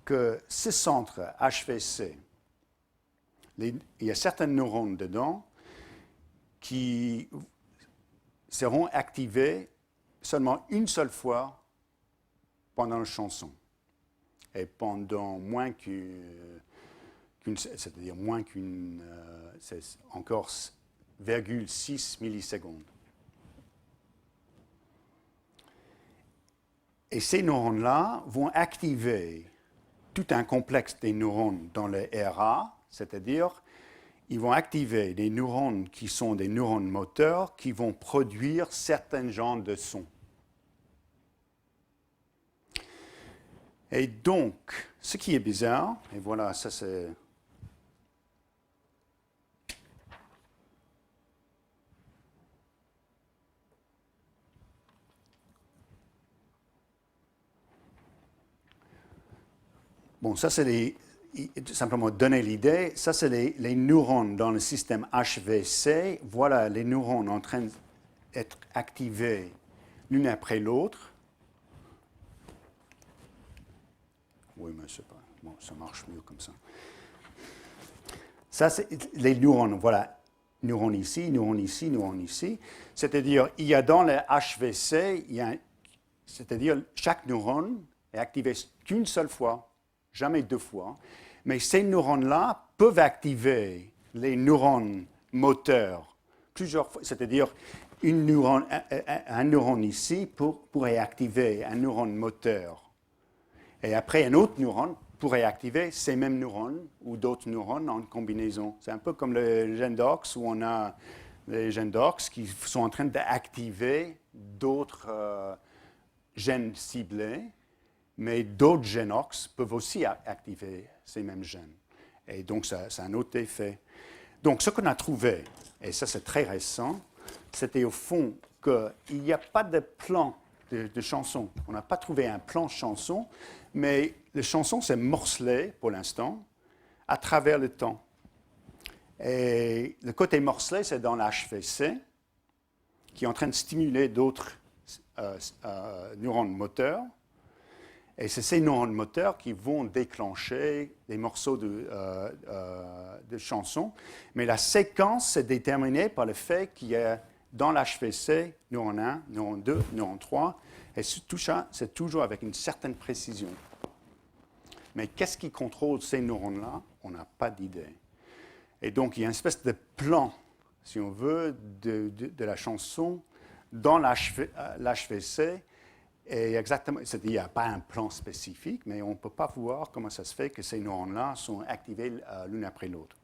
A: que ce centre HVC, il y a certains neurones dedans qui seront activés seulement une seule fois pendant la chanson. Et pendant moins c'est-à-dire moins c'est encore 0,6 millisecondes. Et ces neurones-là vont activer tout un complexe des neurones dans le RA, c'est-à-dire ils vont activer des neurones qui sont des neurones moteurs qui vont produire certains genres de sons. Et donc, ce qui est bizarre, et voilà, ça c'est... Bon, ça c'est simplement donner l'idée, ça c'est les neurones dans le système HVC. Voilà les neurones en train d'être activés l'une après l'autre. Oui, mais c'est pas... Bon, ça marche mieux comme ça. Ça, c'est les neurones, voilà. Neurones ici, neurones ici, neurones ici. C'est-à-dire, il y a dans le HVC, c'est-à-dire chaque neurone est activé qu'une seule fois, jamais deux fois. Mais ces neurones-là peuvent activer les neurones moteurs plusieurs fois. C'est-à-dire, un neurone ici pourrait activer un neurone moteur. Et après, un autre neurone pourrait activer ces mêmes neurones ou d'autres neurones en combinaison. C'est un peu comme le gène d'OX, où on a les gènes d'OX qui sont en train d'activer d'autres gènes ciblés, mais d'autres gènes OX peuvent aussi activer ces mêmes gènes. Et donc, c'est un autre effet. Donc, ce qu'on a trouvé, et ça c'est très récent, c'était au fond qu'il n'y a pas de plan de chansons. On n'a pas trouvé un plan chanson, mais les chansons, c'est morcelé pour l'instant, à travers le temps. Et le côté morcelé, c'est dans l'HVC, qui est en train de stimuler d'autres neurones moteurs. Et c'est ces neurones moteurs qui vont déclencher des morceaux de chansons. Mais la séquence est déterminée par le fait qu'il y a dans l'HVC, neurone 1, neurone 2, neurone 3, et tout ça, c'est toujours avec une certaine précision. Mais qu'est-ce qui contrôle ces neurones-là? On n'a pas d'idée. Et donc, il y a une espèce de plan, si on veut, de la chanson dans l'HVC. Et exactement, c'est-à-dire, il n'y a pas un plan spécifique, mais on ne peut pas voir comment ça se fait que ces neurones-là sont activés l'une après l'autre.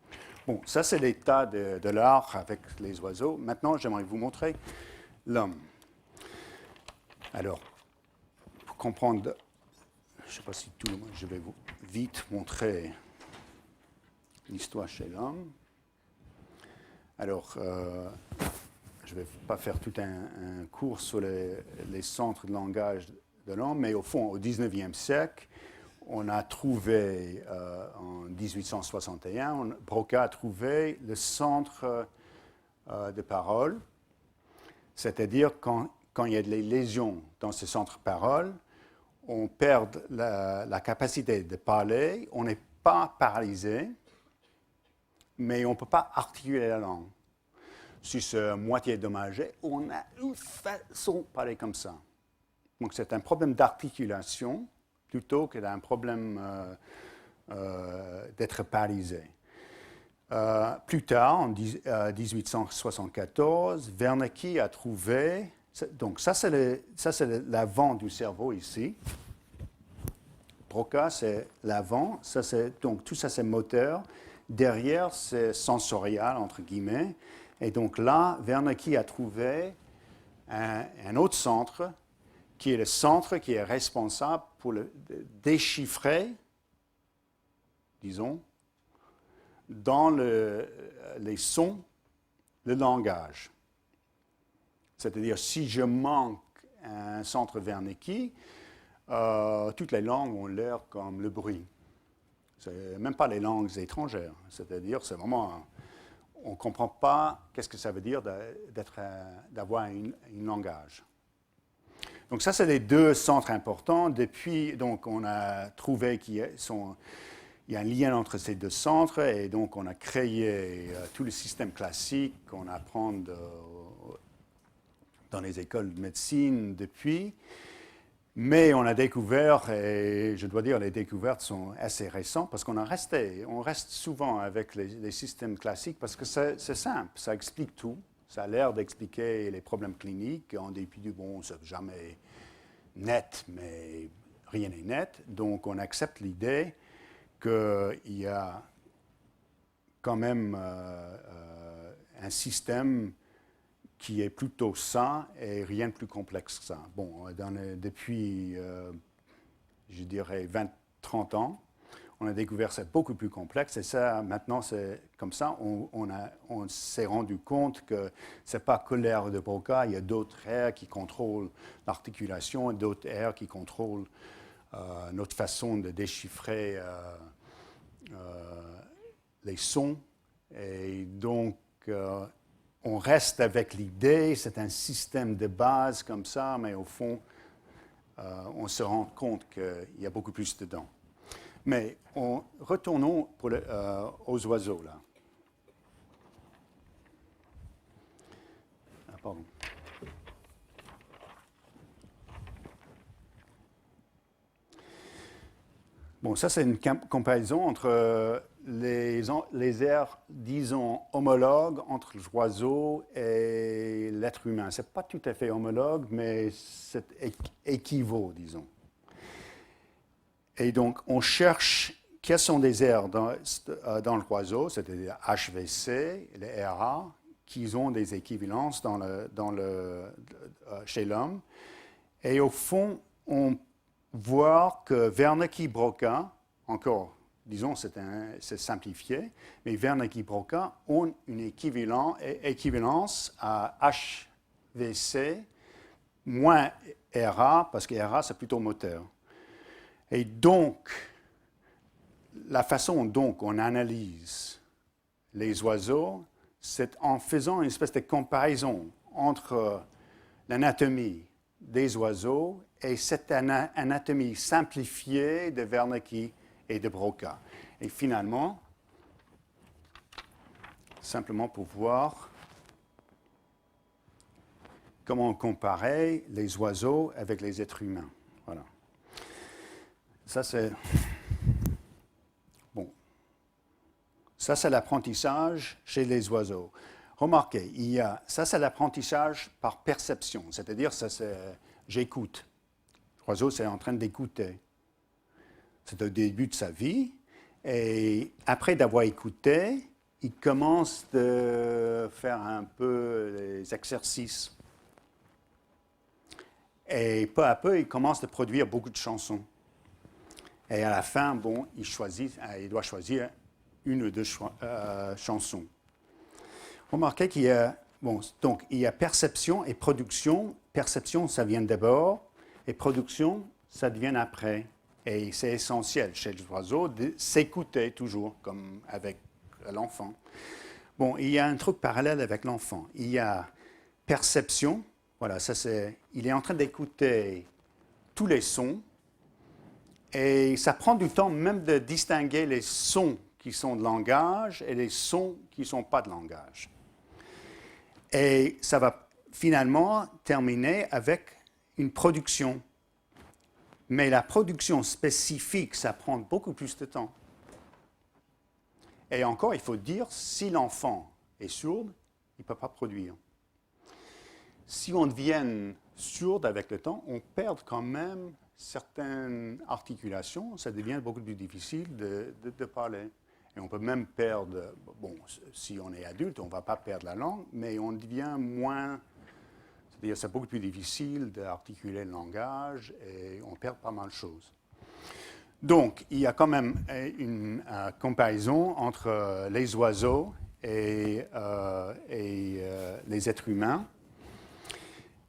A: Bon, ça, c'est l'état de l'art avec les oiseaux. Maintenant, j'aimerais vous montrer l'homme. Alors, pour comprendre, je ne sais pas si tout le monde, je vais vous vite montrer l'histoire chez l'homme. Alors, je ne vais pas faire tout un cours sur les centres de langage de l'homme, mais au fond, au 19e siècle, on a trouvé, en 1861, Broca a trouvé le centre de parole, c'est-à-dire quand il y a des lésions dans ce centre de parole, on perd la capacité de parler, on n'est pas paralysé, mais on ne peut pas articuler la langue. Si c'est moitié dommagé, on a une façon de parler comme ça. Donc c'est un problème d'articulation plutôt que d'un problème d'être paralysé. Plus tard, en 1874, Wernicke a trouvé... Donc ça, c'est l'avant du cerveau ici. Broca, c'est l'avant. Donc tout ça, c'est moteur. Derrière, c'est sensorial, entre guillemets. Et donc là, Wernicke a trouvé un autre centre, qui est le centre qui est responsable pour déchiffrer, disons, dans les sons, le langage. C'est-à-dire, si je manque un centre Wernicke, toutes les langues ont l'air comme le bruit. Même pas les langues étrangères. C'est-à-dire, c'est vraiment... On ne comprend pas qu'est-ce que ça veut dire d'avoir un langage. Donc ça, c'est les deux centres importants. Depuis, donc, on a trouvé qu'il y a un lien entre ces deux centres et donc on a créé tout le système classique qu'on apprend dans les écoles de médecine depuis. Mais on a découvert, et je dois dire les découvertes sont assez récentes, parce on reste souvent avec les systèmes classiques, parce que c'est simple, ça explique tout, ça a l'air d'expliquer les problèmes cliniques, en dépit du bon, c'est jamais net, mais rien n'est net, donc on accepte l'idée qu'il y a quand même un système qui est plutôt sain et rien de plus complexe que ça. Bon, depuis, je dirais, 20-30 ans, on a découvert que c'est beaucoup plus complexe. Et ça, maintenant, c'est comme ça, on s'est rendu compte que ce n'est pas que l'aire de Broca, il y a d'autres aires qui contrôlent l'articulation et d'autres aires qui contrôlent notre façon de déchiffrer les sons. Et donc, on reste avec l'idée, c'est un système de base comme ça, mais au fond, on se rend compte qu'il y a beaucoup plus dedans. Mais retournons aux oiseaux, là. Ah, pardon. Bon, ça, c'est une comparaison entre les aires, disons, homologues entre l'oiseau et l'être humain. Ce n'est pas tout à fait homologue, mais c'est équivaut, disons. Et donc, on cherche quelles sont des aires dans l'oiseau, c'est-à-dire HVC, les RA, qui ont des équivalences chez l'homme. Et au fond, on voit que Wernicke-Broca, encore, disons, c'est simplifié, mais Wernicke-Broca ont une équivalence à HVC moins RA, parce que RA, c'est plutôt moteur. Et donc, la façon dont on analyse les oiseaux, c'est en faisant une espèce de comparaison entre l'anatomie des oiseaux et cette anatomie simplifiée de Wernicke et de Broca. Et finalement, simplement pour voir comment comparer les oiseaux avec les êtres humains. Voilà. Ça, c'est... Bon. Ça, c'est l'apprentissage chez les oiseaux. Remarquez, ça, c'est l'apprentissage par perception. C'est-à-dire, ça, c'est... J'écoute. L'oiseau, c'est en train d'écouter. C'est au début de sa vie. Et après d'avoir écouté, il commence à faire un peu les exercices. Et peu à peu, il commence à produire beaucoup de chansons. Et à la fin, bon, il doit choisir une ou deux chansons. Remarquez qu'il y a, donc, il y a perception et production. Perception, ça vient d'abord, et production, ça vient après. Et c'est essentiel chez les oiseaux de s'écouter toujours, comme avec l'enfant. Bon, il y a un truc parallèle avec l'enfant. Il y a perception. Voilà, ça c'est... Il est en train d'écouter tous les sons. Et ça prend du temps même de distinguer les sons qui sont de langage et les sons qui ne sont pas de langage. Et ça va finalement terminer avec une production. Mais la production spécifique, ça prend beaucoup plus de temps. Et encore, il faut dire, si l'enfant est sourd, il ne peut pas produire. Si on devient sourd avec le temps, on perd quand même certaines articulations. Ça devient beaucoup plus difficile de parler. Et on peut même perdre, bon, si on est adulte, on ne va pas perdre la langue, mais on devient moins, c'est-à-dire c'est beaucoup plus difficile d'articuler le langage et on perd pas mal de choses. Donc, il y a quand même une comparaison entre les oiseaux et les êtres humains.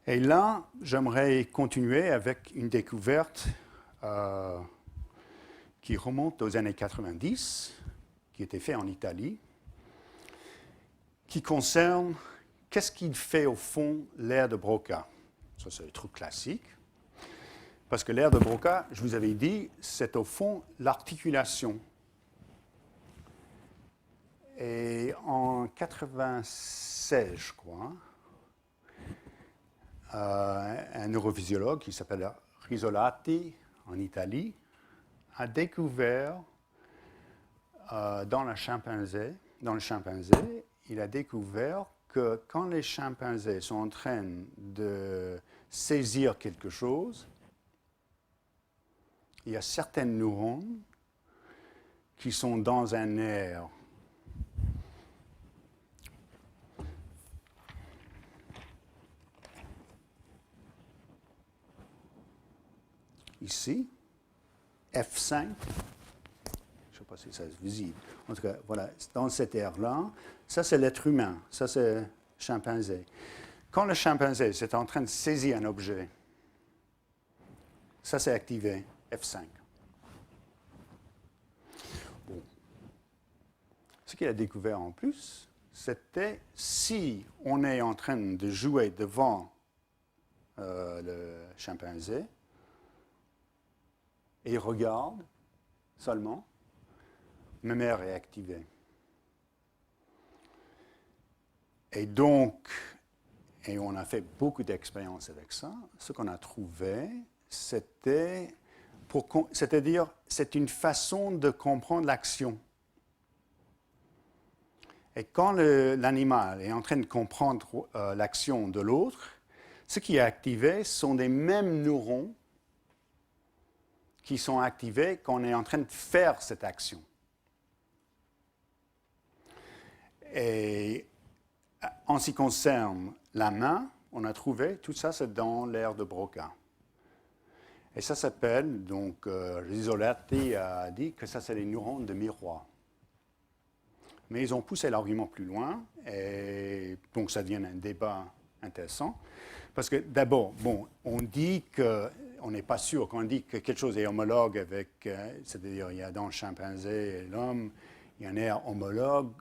A: Et là, j'aimerais continuer avec une découverte qui remonte aux années 90, qui était faite en Italie, qui concerne qu'est-ce qu'il fait au fond l'air de Broca. Ça, c'est le truc classique. Parce que l'air de Broca, je vous avais dit, c'est au fond l'articulation. Et en 96, je crois, un neurophysiologue qui s'appelle Risolati, en Italie, a découvert dans le chimpanzé, il a découvert que quand les chimpanzés sont en train de saisir quelque chose, il y a certaines neurones qui sont dans un nerf ici, F5, je ne sais pas si ça est visible, en tout cas, voilà, dans cette aire-là, ça c'est l'être humain, ça c'est le chimpanzé. Quand le chimpanzé est en train de saisir un objet, ça c'est activé, F5. Bon. Ce qu'il a découvert en plus, c'était si on est en train de jouer devant le chimpanzé, et il regarde seulement, même aire est activée. Et donc, et on a fait beaucoup d'expériences avec ça, ce qu'on a trouvé, c'est-à-dire, c'est une façon de comprendre l'action. Et quand l'animal est en train de comprendre l'action de l'autre, ce qui est activé sont les mêmes neurones qui sont activés quand on est en train de faire cette action. Et en ce qui concerne la main, on a trouvé, tout ça c'est dans l'aire de Broca. Et ça s'appelle, donc Risolati a dit que ça c'est les neurones de miroir. Mais ils ont poussé l'argument plus loin, et donc ça devient un débat intéressant. Parce que d'abord, bon, on dit qu'on n'est pas sûr, quand on dit que quelque chose est homologue avec, c'est-à-dire il y a dans le chimpanzé et l'homme, il y a un air homologue.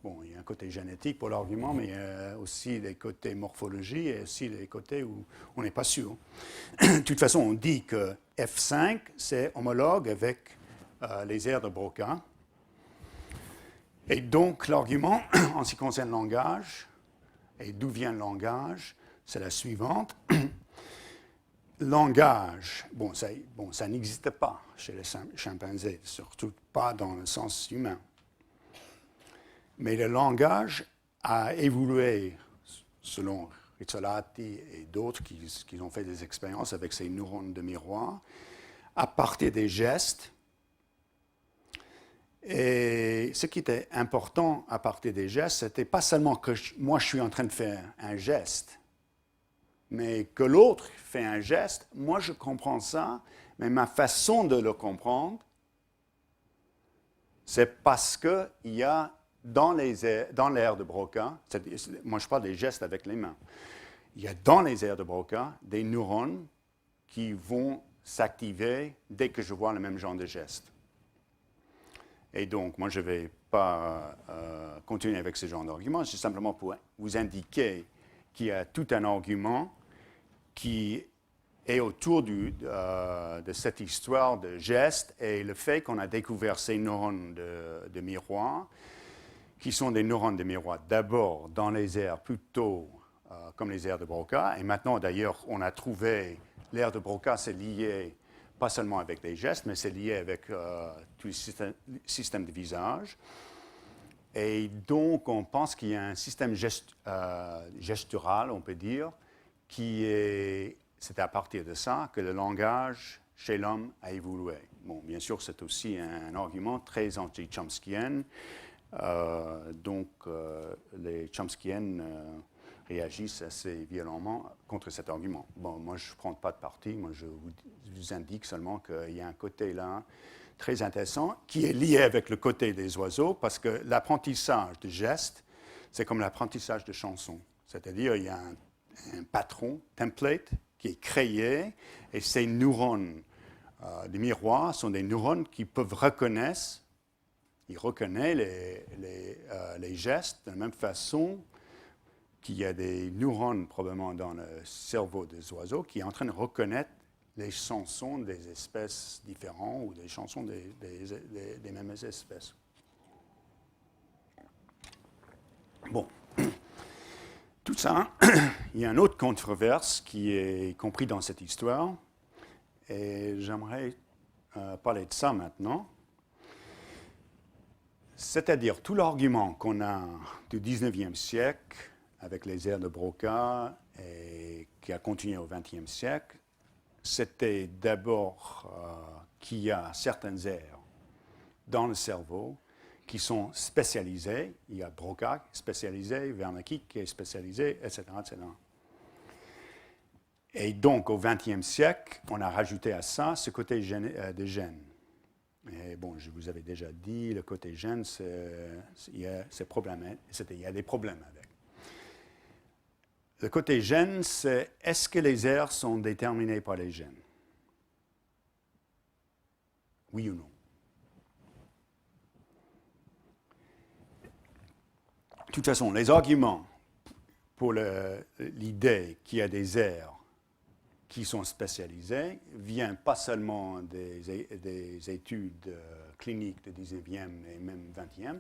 A: bon, il y a un côté génétique pour l'argument, mais il y a aussi des côtés morphologie et aussi des côtés où on n'est pas sûr. De toute façon, on dit que F5, c'est homologue avec les aires de Broca. Et donc, l'argument, en ce qui concerne le langage, et d'où vient le langage, c'est la suivante. Langage, ça n'existe pas chez les chimpanzés, surtout pas dans le sens humain. Mais le langage a évolué, selon Rizzolatti et d'autres qui ont fait des expériences avec ces neurones de miroir, à partir des gestes. Et ce qui était important à partir des gestes, c'était pas seulement que moi je suis en train de faire un geste, mais que l'autre fait un geste, moi je comprends ça, mais ma façon de le comprendre, c'est parce qu'il y a dans l'aire de Broca, moi je parle des gestes avec les mains, il y a dans les aires de Broca des neurones qui vont s'activer dès que je vois le même genre de geste. Et donc, moi je ne vais pas continuer avec ce genre d'argument, c'est simplement pour vous indiquer qu'il y a tout un argument qui est autour de cette histoire de gestes et le fait qu'on a découvert ces neurones de miroir, qui sont des neurones de miroir d'abord dans les aires plutôt comme les aires de Broca. Et maintenant, d'ailleurs, on a trouvé l'aire de Broca, c'est lié pas seulement avec les gestes, mais c'est lié avec tout le système de visage. Et donc, on pense qu'il y a un système gestural, on peut dire, c'est à partir de ça que le langage chez l'homme a évolué. Bon, bien sûr, c'est aussi un argument très anti-chomskyen. Les chomskyennes réagissent assez violemment contre cet argument. Bon, moi, je ne prends pas de parti. Moi, je vous indique seulement qu'il y a un côté là très intéressant qui est lié avec le côté des oiseaux parce que l'apprentissage de gestes, c'est comme l'apprentissage de chansons. C'est-à-dire, il y a un patron, template, qui est créé et ces neurones de miroir sont des neurones qui peuvent reconnaître les gestes de la même façon qu'il y a des neurones probablement dans le cerveau des oiseaux qui est en train de reconnaître les chansons des espèces différentes ou des chansons des mêmes espèces. Bon, tout ça, il y a une autre controverse qui est comprise dans cette histoire et j'aimerais parler de ça maintenant. C'est-à-dire tout l'argument qu'on a du 19e siècle avec les aires de Broca et qui a continué au 20e siècle, c'était d'abord qu'il y a certaines aires dans le cerveau qui sont spécialisées. Il y a Broca qui est spécialisé, Wernicke qui est spécialisé, etc., etc. Et donc, au 20e siècle, on a rajouté à ça ce côté des gènes. Et bon, je vous avais déjà dit, le côté gène, il y a des problèmes avec. Le côté gène, c'est est-ce que les aires sont déterminées par les gènes? Oui ou non? De toute façon, les arguments pour l'idée qu'il y a des aires qui sont spécialisées viennent pas seulement des études cliniques du 19e et même 20e,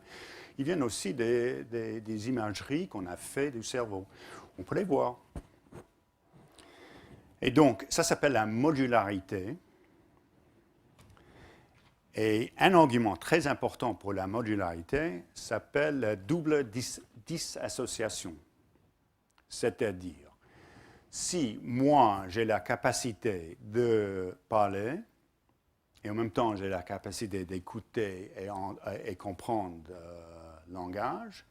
A: ils viennent aussi des imageries qu'on a fait du cerveau. On peut les voir. Et donc, ça s'appelle la modularité. Et un argument très important pour la modularité s'appelle la double disassociation. C'est-à-dire, si moi j'ai la capacité de parler et en même temps j'ai la capacité d'écouter et comprendre le langage,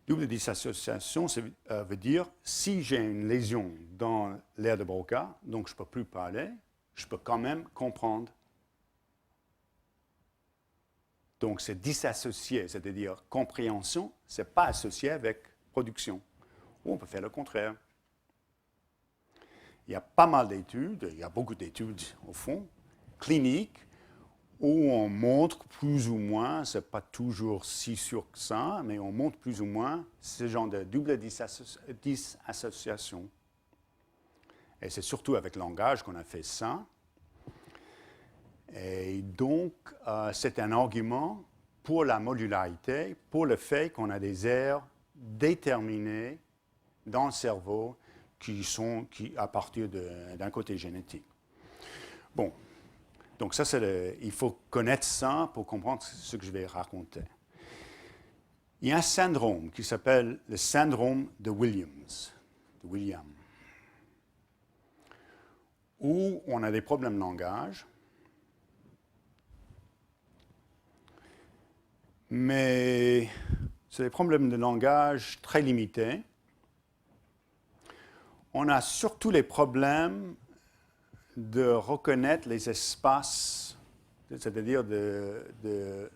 A: double disassociation, ça veut dire si j'ai une lésion dans l'aire de Broca, donc je ne peux plus parler, je peux quand même comprendre. Donc c'est disassocié, c'est-à-dire compréhension, ce n'est pas associé avec production. Ou on peut faire le contraire. Il y a pas mal d'études, il y a beaucoup d'études au fond, cliniques, où on montre plus ou moins, ce n'est pas toujours si sûr que ça, mais on montre plus ou moins ce genre de double disassociation. Et c'est surtout avec le langage qu'on a fait ça. Et donc, c'est un argument pour la modularité, pour le fait qu'on a des aires déterminées dans le cerveau qui à partir d'un côté génétique. Bon, donc ça, il faut connaître ça pour comprendre ce que je vais raconter. Il y a un syndrome qui s'appelle le syndrome de Williams, de William, où on a des problèmes de langage, mais c'est des problèmes de langage très limités. On a surtout les problèmes de reconnaître les espaces, c'est-à-dire de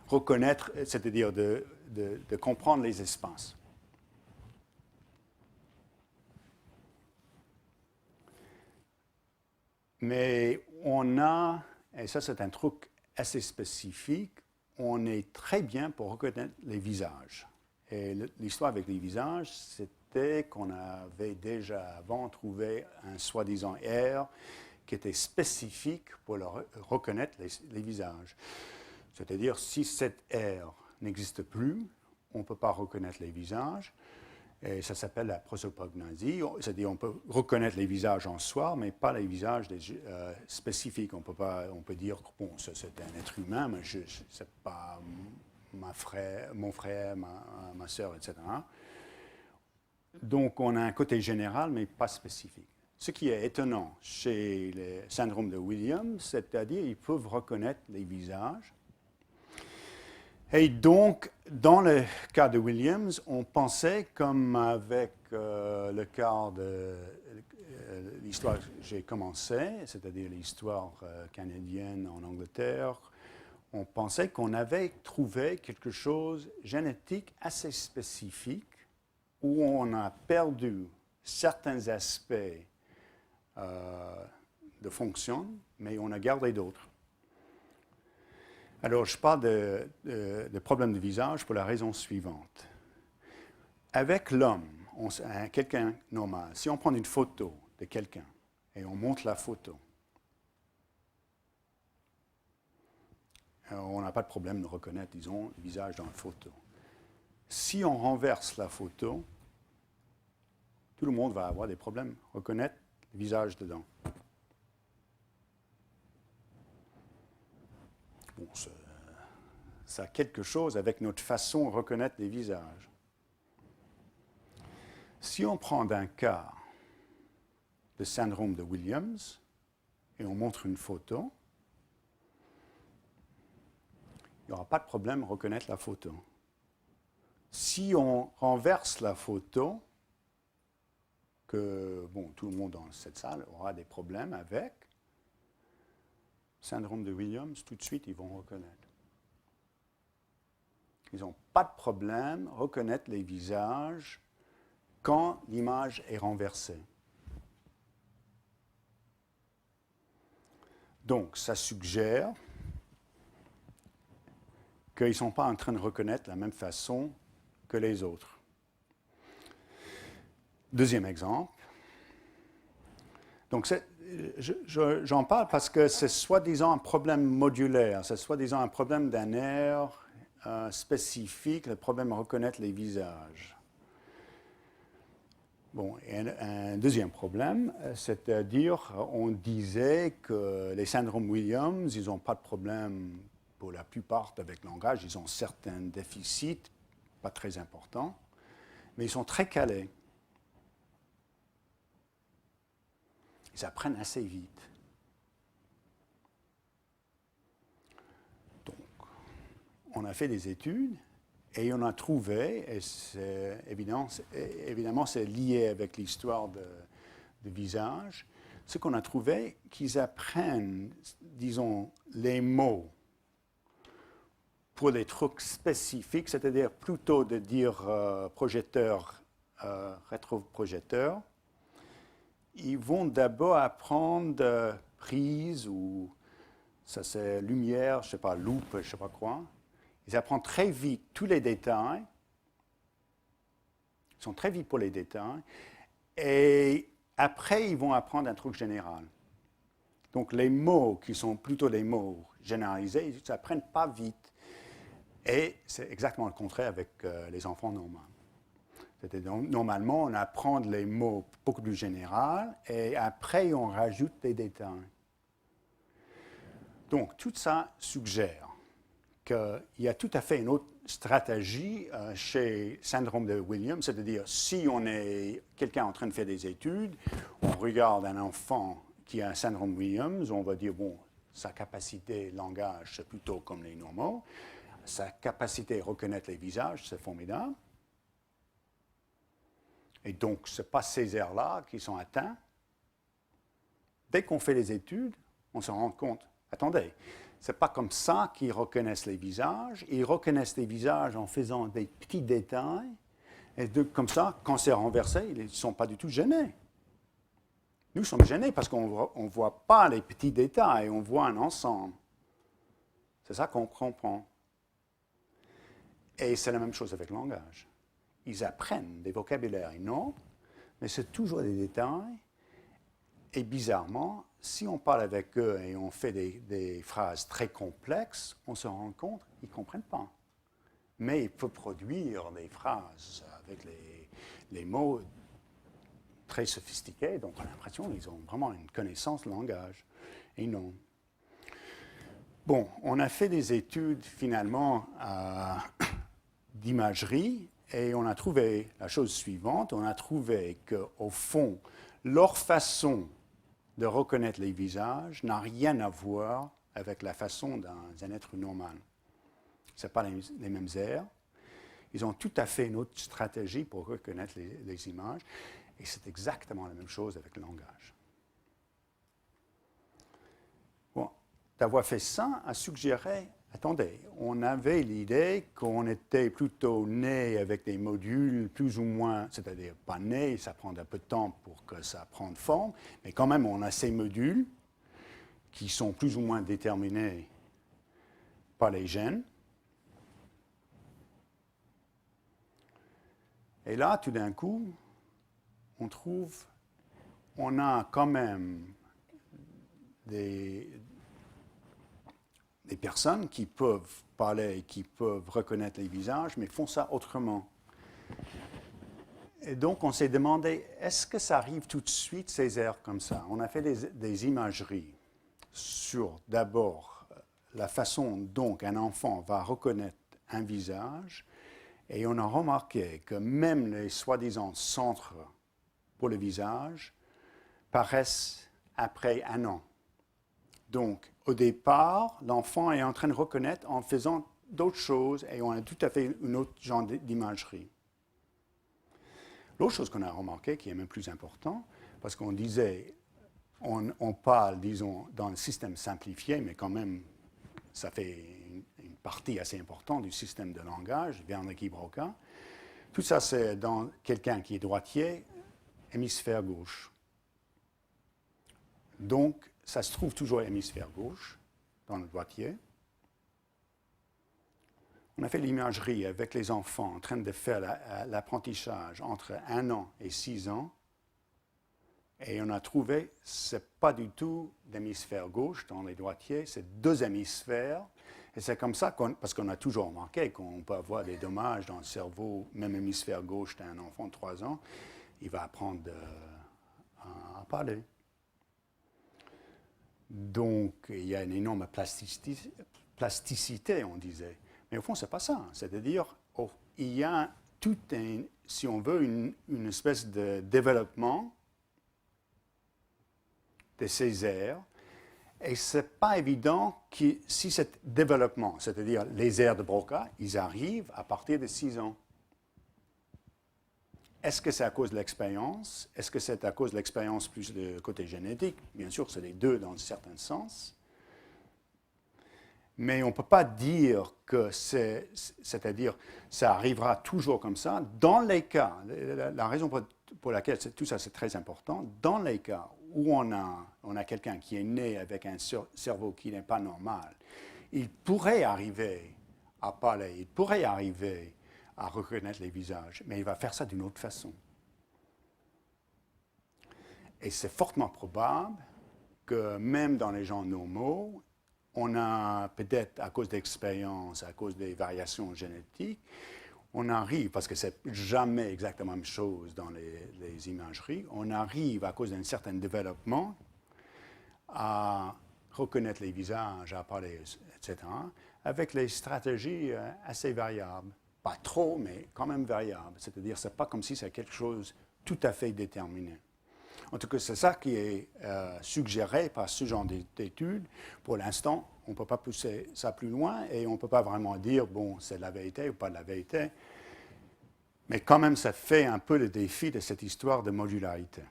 A: reconnaître, c'est-à-dire de comprendre les espaces. Mais on a, et ça c'est un truc assez spécifique, on est très bien pour reconnaître les visages. Et l'histoire avec les visages, c'était qu'on avait déjà avant trouvé un soi-disant R qui était spécifique pour reconnaître les visages. C'est-à-dire, si cette R n'existe plus, on ne peut pas reconnaître les visages. Et ça s'appelle la prosopagnosie. C'est-à-dire, on peut reconnaître les visages en soi, mais pas les visages spécifiques. On peut dire que bon, c'est un être humain, mais ce n'est pas mon frère, ma soeur, etc. Donc, on a un côté général, mais pas spécifique. Ce qui est étonnant chez le syndrome de Williams, c'est-à-dire qu'ils peuvent reconnaître les visages. Et donc, dans le cas de Williams, on pensait, comme avec le cas de l'histoire que j'ai commencé, c'est-à-dire l'histoire canadienne en Angleterre, on pensait qu'on avait trouvé quelque chose génétique assez spécifique où on a perdu certains aspects de fonction, mais on a gardé d'autres. Alors, je parle de problème de visage pour la raison suivante. Avec l'homme, quelqu'un normal, si on prend une photo de quelqu'un et on montre la photo, on n'a pas de problème de reconnaître, disons, le visage dans la photo. Si on renverse la photo, tout le monde va avoir des problèmes à reconnaître le visage dedans. Bon, ça a quelque chose avec notre façon de reconnaître les visages. Si on prend un cas de syndrome de Williams et on montre une photo, il n'y aura pas de problème à reconnaître la photo. Si on renverse la photo, que bon, tout le monde dans cette salle aura des problèmes avec, syndrome de Williams, tout de suite, ils vont reconnaître. Ils n'ont pas de problème à reconnaître les visages quand l'image est renversée. Donc, ça suggère qu'ils ne sont pas en train de reconnaître de la même façon que les autres. Deuxième exemple. Donc, j'en parle parce que c'est soi-disant un problème modulaire, c'est soi-disant un problème d'un air spécifique, le problème de reconnaître les visages. Bon, et un deuxième problème, c'est-à-dire, on disait que les syndromes Williams, ils n'ont pas de problème pour la plupart avec le langage, ils ont certains déficits, pas très importants, mais ils sont très calés. Ils apprennent assez vite. Donc, on a fait des études et on a trouvé, et évidemment c'est lié avec l'histoire de visage, ce qu'on a trouvé, qu'ils apprennent, disons, les mots pour les trucs spécifiques, c'est-à-dire plutôt de dire projecteur, rétroprojecteur, ils vont d'abord apprendre prise ou ça c'est lumière, je ne sais pas, loupe, je ne sais pas quoi. Ils apprennent très vite tous les détails. Ils sont très vite pour les détails. Et après, ils vont apprendre un truc général. Donc les mots qui sont plutôt des mots généralisés, ils ne s'apprennent pas vite. Et c'est exactement le contraire avec les enfants normaux. Normalement, on apprend les mots beaucoup plus généraux et après, on rajoute des détails. Donc, tout ça suggère qu'il y a tout à fait une autre stratégie chez syndrome de Williams, c'est-à-dire si on est quelqu'un en train de faire des études, on regarde un enfant qui a un syndrome de Williams, on va dire, bon, sa capacité de langage, c'est plutôt comme les normaux, sa capacité à reconnaître les visages, c'est formidable. Et donc, ce n'est pas ces aires-là qui sont atteints. Dès qu'on fait les études, on se rend compte, attendez, ce n'est pas comme ça qu'ils reconnaissent les visages. Ils reconnaissent les visages en faisant des petits détails. Et comme ça, quand c'est renversé, ils ne sont pas du tout gênés. Nous sommes gênés parce qu'on ne voit pas les petits détails, on voit un ensemble. C'est ça qu'on comprend. Et c'est la même chose avec le langage. Ils apprennent des vocabulaires énormes, mais c'est toujours des détails. Et bizarrement, si on parle avec eux et on fait des phrases très complexes, on se rend compte qu'ils ne comprennent pas. Mais il faut produire des phrases avec les mots très sophistiqués, donc on a l'impression qu'ils ont vraiment une connaissance du langage. Et non. Bon, on a fait des études finalement d'imagerie et on a trouvé la chose suivante. On a trouvé qu'au fond, leur façon de reconnaître les visages n'a rien à voir avec la façon d'un être normal. Ce n'est pas les mêmes aires. Ils ont tout à fait une autre stratégie pour reconnaître les images. Et c'est exactement la même chose avec le langage. Bon, d'avoir fait ça a suggéré, attendez, on avait l'idée qu'on était plutôt né avec des modules plus ou moins, c'est-à-dire pas né, ça prend un peu de temps pour que ça prenne forme, mais quand même on a ces modules qui sont plus ou moins déterminés par les gènes. Et là, tout d'un coup, on a quand même des personnes qui peuvent parler, qui peuvent reconnaître les visages, mais font ça autrement. Et donc, on s'est demandé, est-ce que ça arrive tout de suite, ces aires comme ça? On a fait des imageries sur, d'abord, la façon dont un enfant va reconnaître un visage, et on a remarqué que même les soi-disant centres pour le visage paraissent après 1 an. Donc, au départ, l'enfant est en train de reconnaître en faisant d'autres choses et on a tout à fait un autre genre d'imagerie. L'autre chose qu'on a remarqué, qui est même plus important, parce qu'on disait, on parle, disons, dans le système simplifié, mais quand même, ça fait une partie assez importante du système de langage, Wernicke-Broca. Tout ça, c'est dans quelqu'un qui est droitier, hémisphère gauche. Donc, ça se trouve toujours hémisphère gauche, dans le droitier. On a fait l'imagerie avec les enfants en train de faire l'apprentissage entre 1 an et 6 ans. Et on a trouvé que ce n'est pas du tout d'hémisphère gauche dans les droitiers, c'est 2 hémisphères. Et c'est comme ça, parce qu'on a toujours remarqué qu'on peut avoir des dommages dans le cerveau, même hémisphère gauche d'un enfant de 3 ans, il va apprendre à parler. Donc, il y a une énorme plasticité, on disait. Mais au fond, ce n'est pas ça. C'est-à-dire, il y a tout un, si on veut, une espèce de développement de ces aires. Et ce n'est pas évident que si ce développement, c'est-à-dire les aires de Broca, ils arrivent à partir de 6 ans. Est-ce que c'est à cause de l'expérience? Est-ce que c'est à cause de l'expérience plus de côté génétique? Bien sûr, c'est les deux dans un certain sens. Mais on ne peut pas dire que c'est-à-dire ça arrivera toujours comme ça. Dans les cas, la raison pour laquelle tout ça c'est très important, dans les cas où on a quelqu'un qui est né avec un cerveau qui n'est pas normal, il pourrait arriver à parler, il pourrait arriver à reconnaître les visages, mais il va faire ça d'une autre façon. Et c'est fortement probable que même dans les gens normaux, on a peut-être, à cause d'expériences, à cause des variations génétiques, on arrive, parce que c'est jamais exactement la même chose dans les imageries, on arrive, à cause d'un certain développement, à reconnaître les visages, à parler, etc., avec les stratégies assez variables. Pas trop, mais quand même variables. C'est-à-dire, ce n'est pas comme si c'est quelque chose tout à fait déterminé. En tout cas, c'est ça qui est suggéré par ce genre d'études. Pour l'instant, on ne peut pas pousser ça plus loin et on ne peut pas vraiment dire, bon, c'est de la vérité ou pas de la vérité. Mais quand même, ça fait un peu le défi de cette histoire de modularité.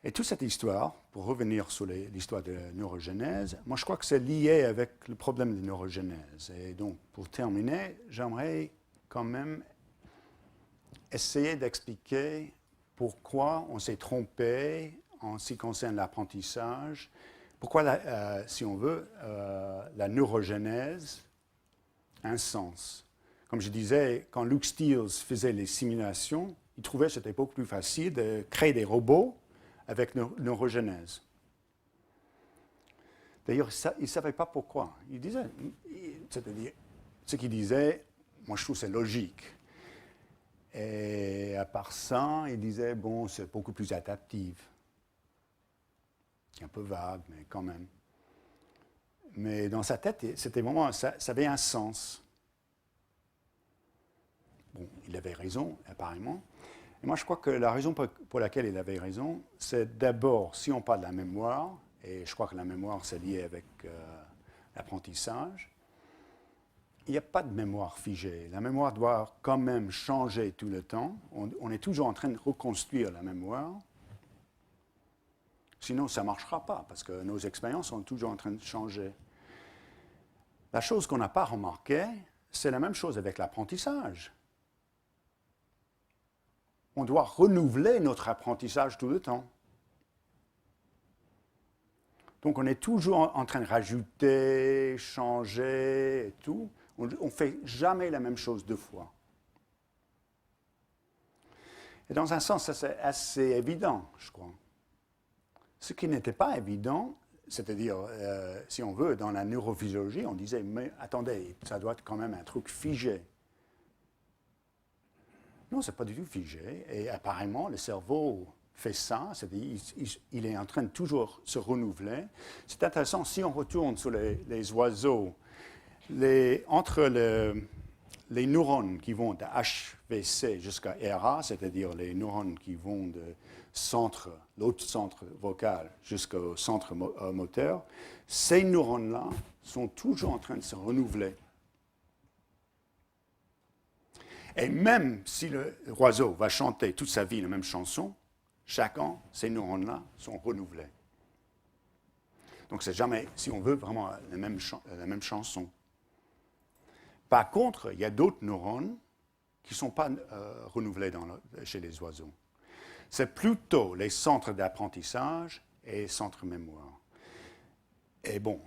A: Et toute cette histoire, pour revenir sur l'histoire de la neurogenèse, moi je crois que c'est lié avec le problème de neurogenèse. Et donc, pour terminer, j'aimerais quand même essayer d'expliquer pourquoi on s'est trompé en ce qui concerne l'apprentissage, pourquoi, si on veut, la neurogenèse a un sens. Comme je disais, quand Luke Steels faisait les simulations, il trouvait que c'était beaucoup plus facile de créer des robots avec neurogenèse. D'ailleurs, il ne savait pas pourquoi. Il disait, c'est-à-dire, ce qu'il disait, moi je trouve que c'est logique. Et à part ça, il disait, bon, c'est beaucoup plus adaptif. C'est un peu vague, mais quand même. Mais dans sa tête, c'était vraiment, ça avait un sens. Bon, il avait raison, apparemment. Et moi, je crois que la raison pour laquelle il avait raison, c'est d'abord, si on parle de la mémoire, et je crois que la mémoire, c'est lié avec l'apprentissage, il n'y a pas de mémoire figée. La mémoire doit quand même changer tout le temps. On est toujours en train de reconstruire la mémoire. Sinon, ça ne marchera pas, parce que nos expériences sont toujours en train de changer. La chose qu'on n'a pas remarquée, c'est la même chose avec l'apprentissage. On doit renouveler notre apprentissage tout le temps. Donc on est toujours en train de rajouter, changer et tout. On ne fait jamais la même chose deux fois. Et dans un sens, ça c'est assez évident, je crois. Ce qui n'était pas évident, c'est-à-dire, si on veut, dans la neurophysiologie, on disait, mais attendez, ça doit être quand même un truc figé. Non, ce n'est pas du tout figé. Et apparemment, le cerveau fait ça, c'est-à-dire il est en train de toujours se renouveler. C'est intéressant, si on retourne sur les oiseaux, entre les neurones qui vont de HVC jusqu'à RA, c'est-à-dire les neurones qui vont de l'autre centre vocal jusqu'au centre moteur, ces neurones-là sont toujours en train de se renouveler. Et même si l'oiseau va chanter toute sa vie la même chanson, chaque an, ces neurones-là sont renouvelés. Donc, c'est jamais, si on veut, vraiment la même chanson. Par contre, il y a d'autres neurones qui ne sont pas renouvelés chez les oiseaux. C'est plutôt les centres d'apprentissage et les centres mémoire. Et bon,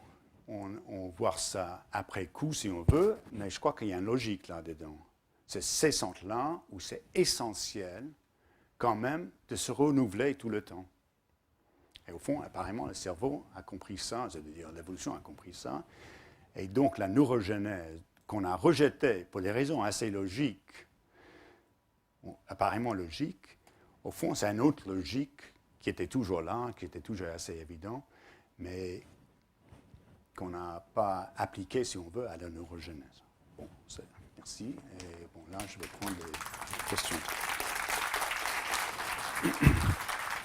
A: on voit ça après coup si on veut, mais je crois qu'il y a une logique là-dedans. C'est ces centres-là où c'est essentiel quand même de se renouveler tout le temps. Et au fond, apparemment, le cerveau a compris ça, c'est-à-dire l'évolution a compris ça. Et donc la neurogenèse qu'on a rejetée pour des raisons assez logiques, apparemment logiques, au fond, c'est une autre logique qui était toujours là, qui était toujours assez évident, mais qu'on n'a pas appliquée, si on veut, à la neurogenèse. Bon, merci. Et bon, là, je vais prendre les questions.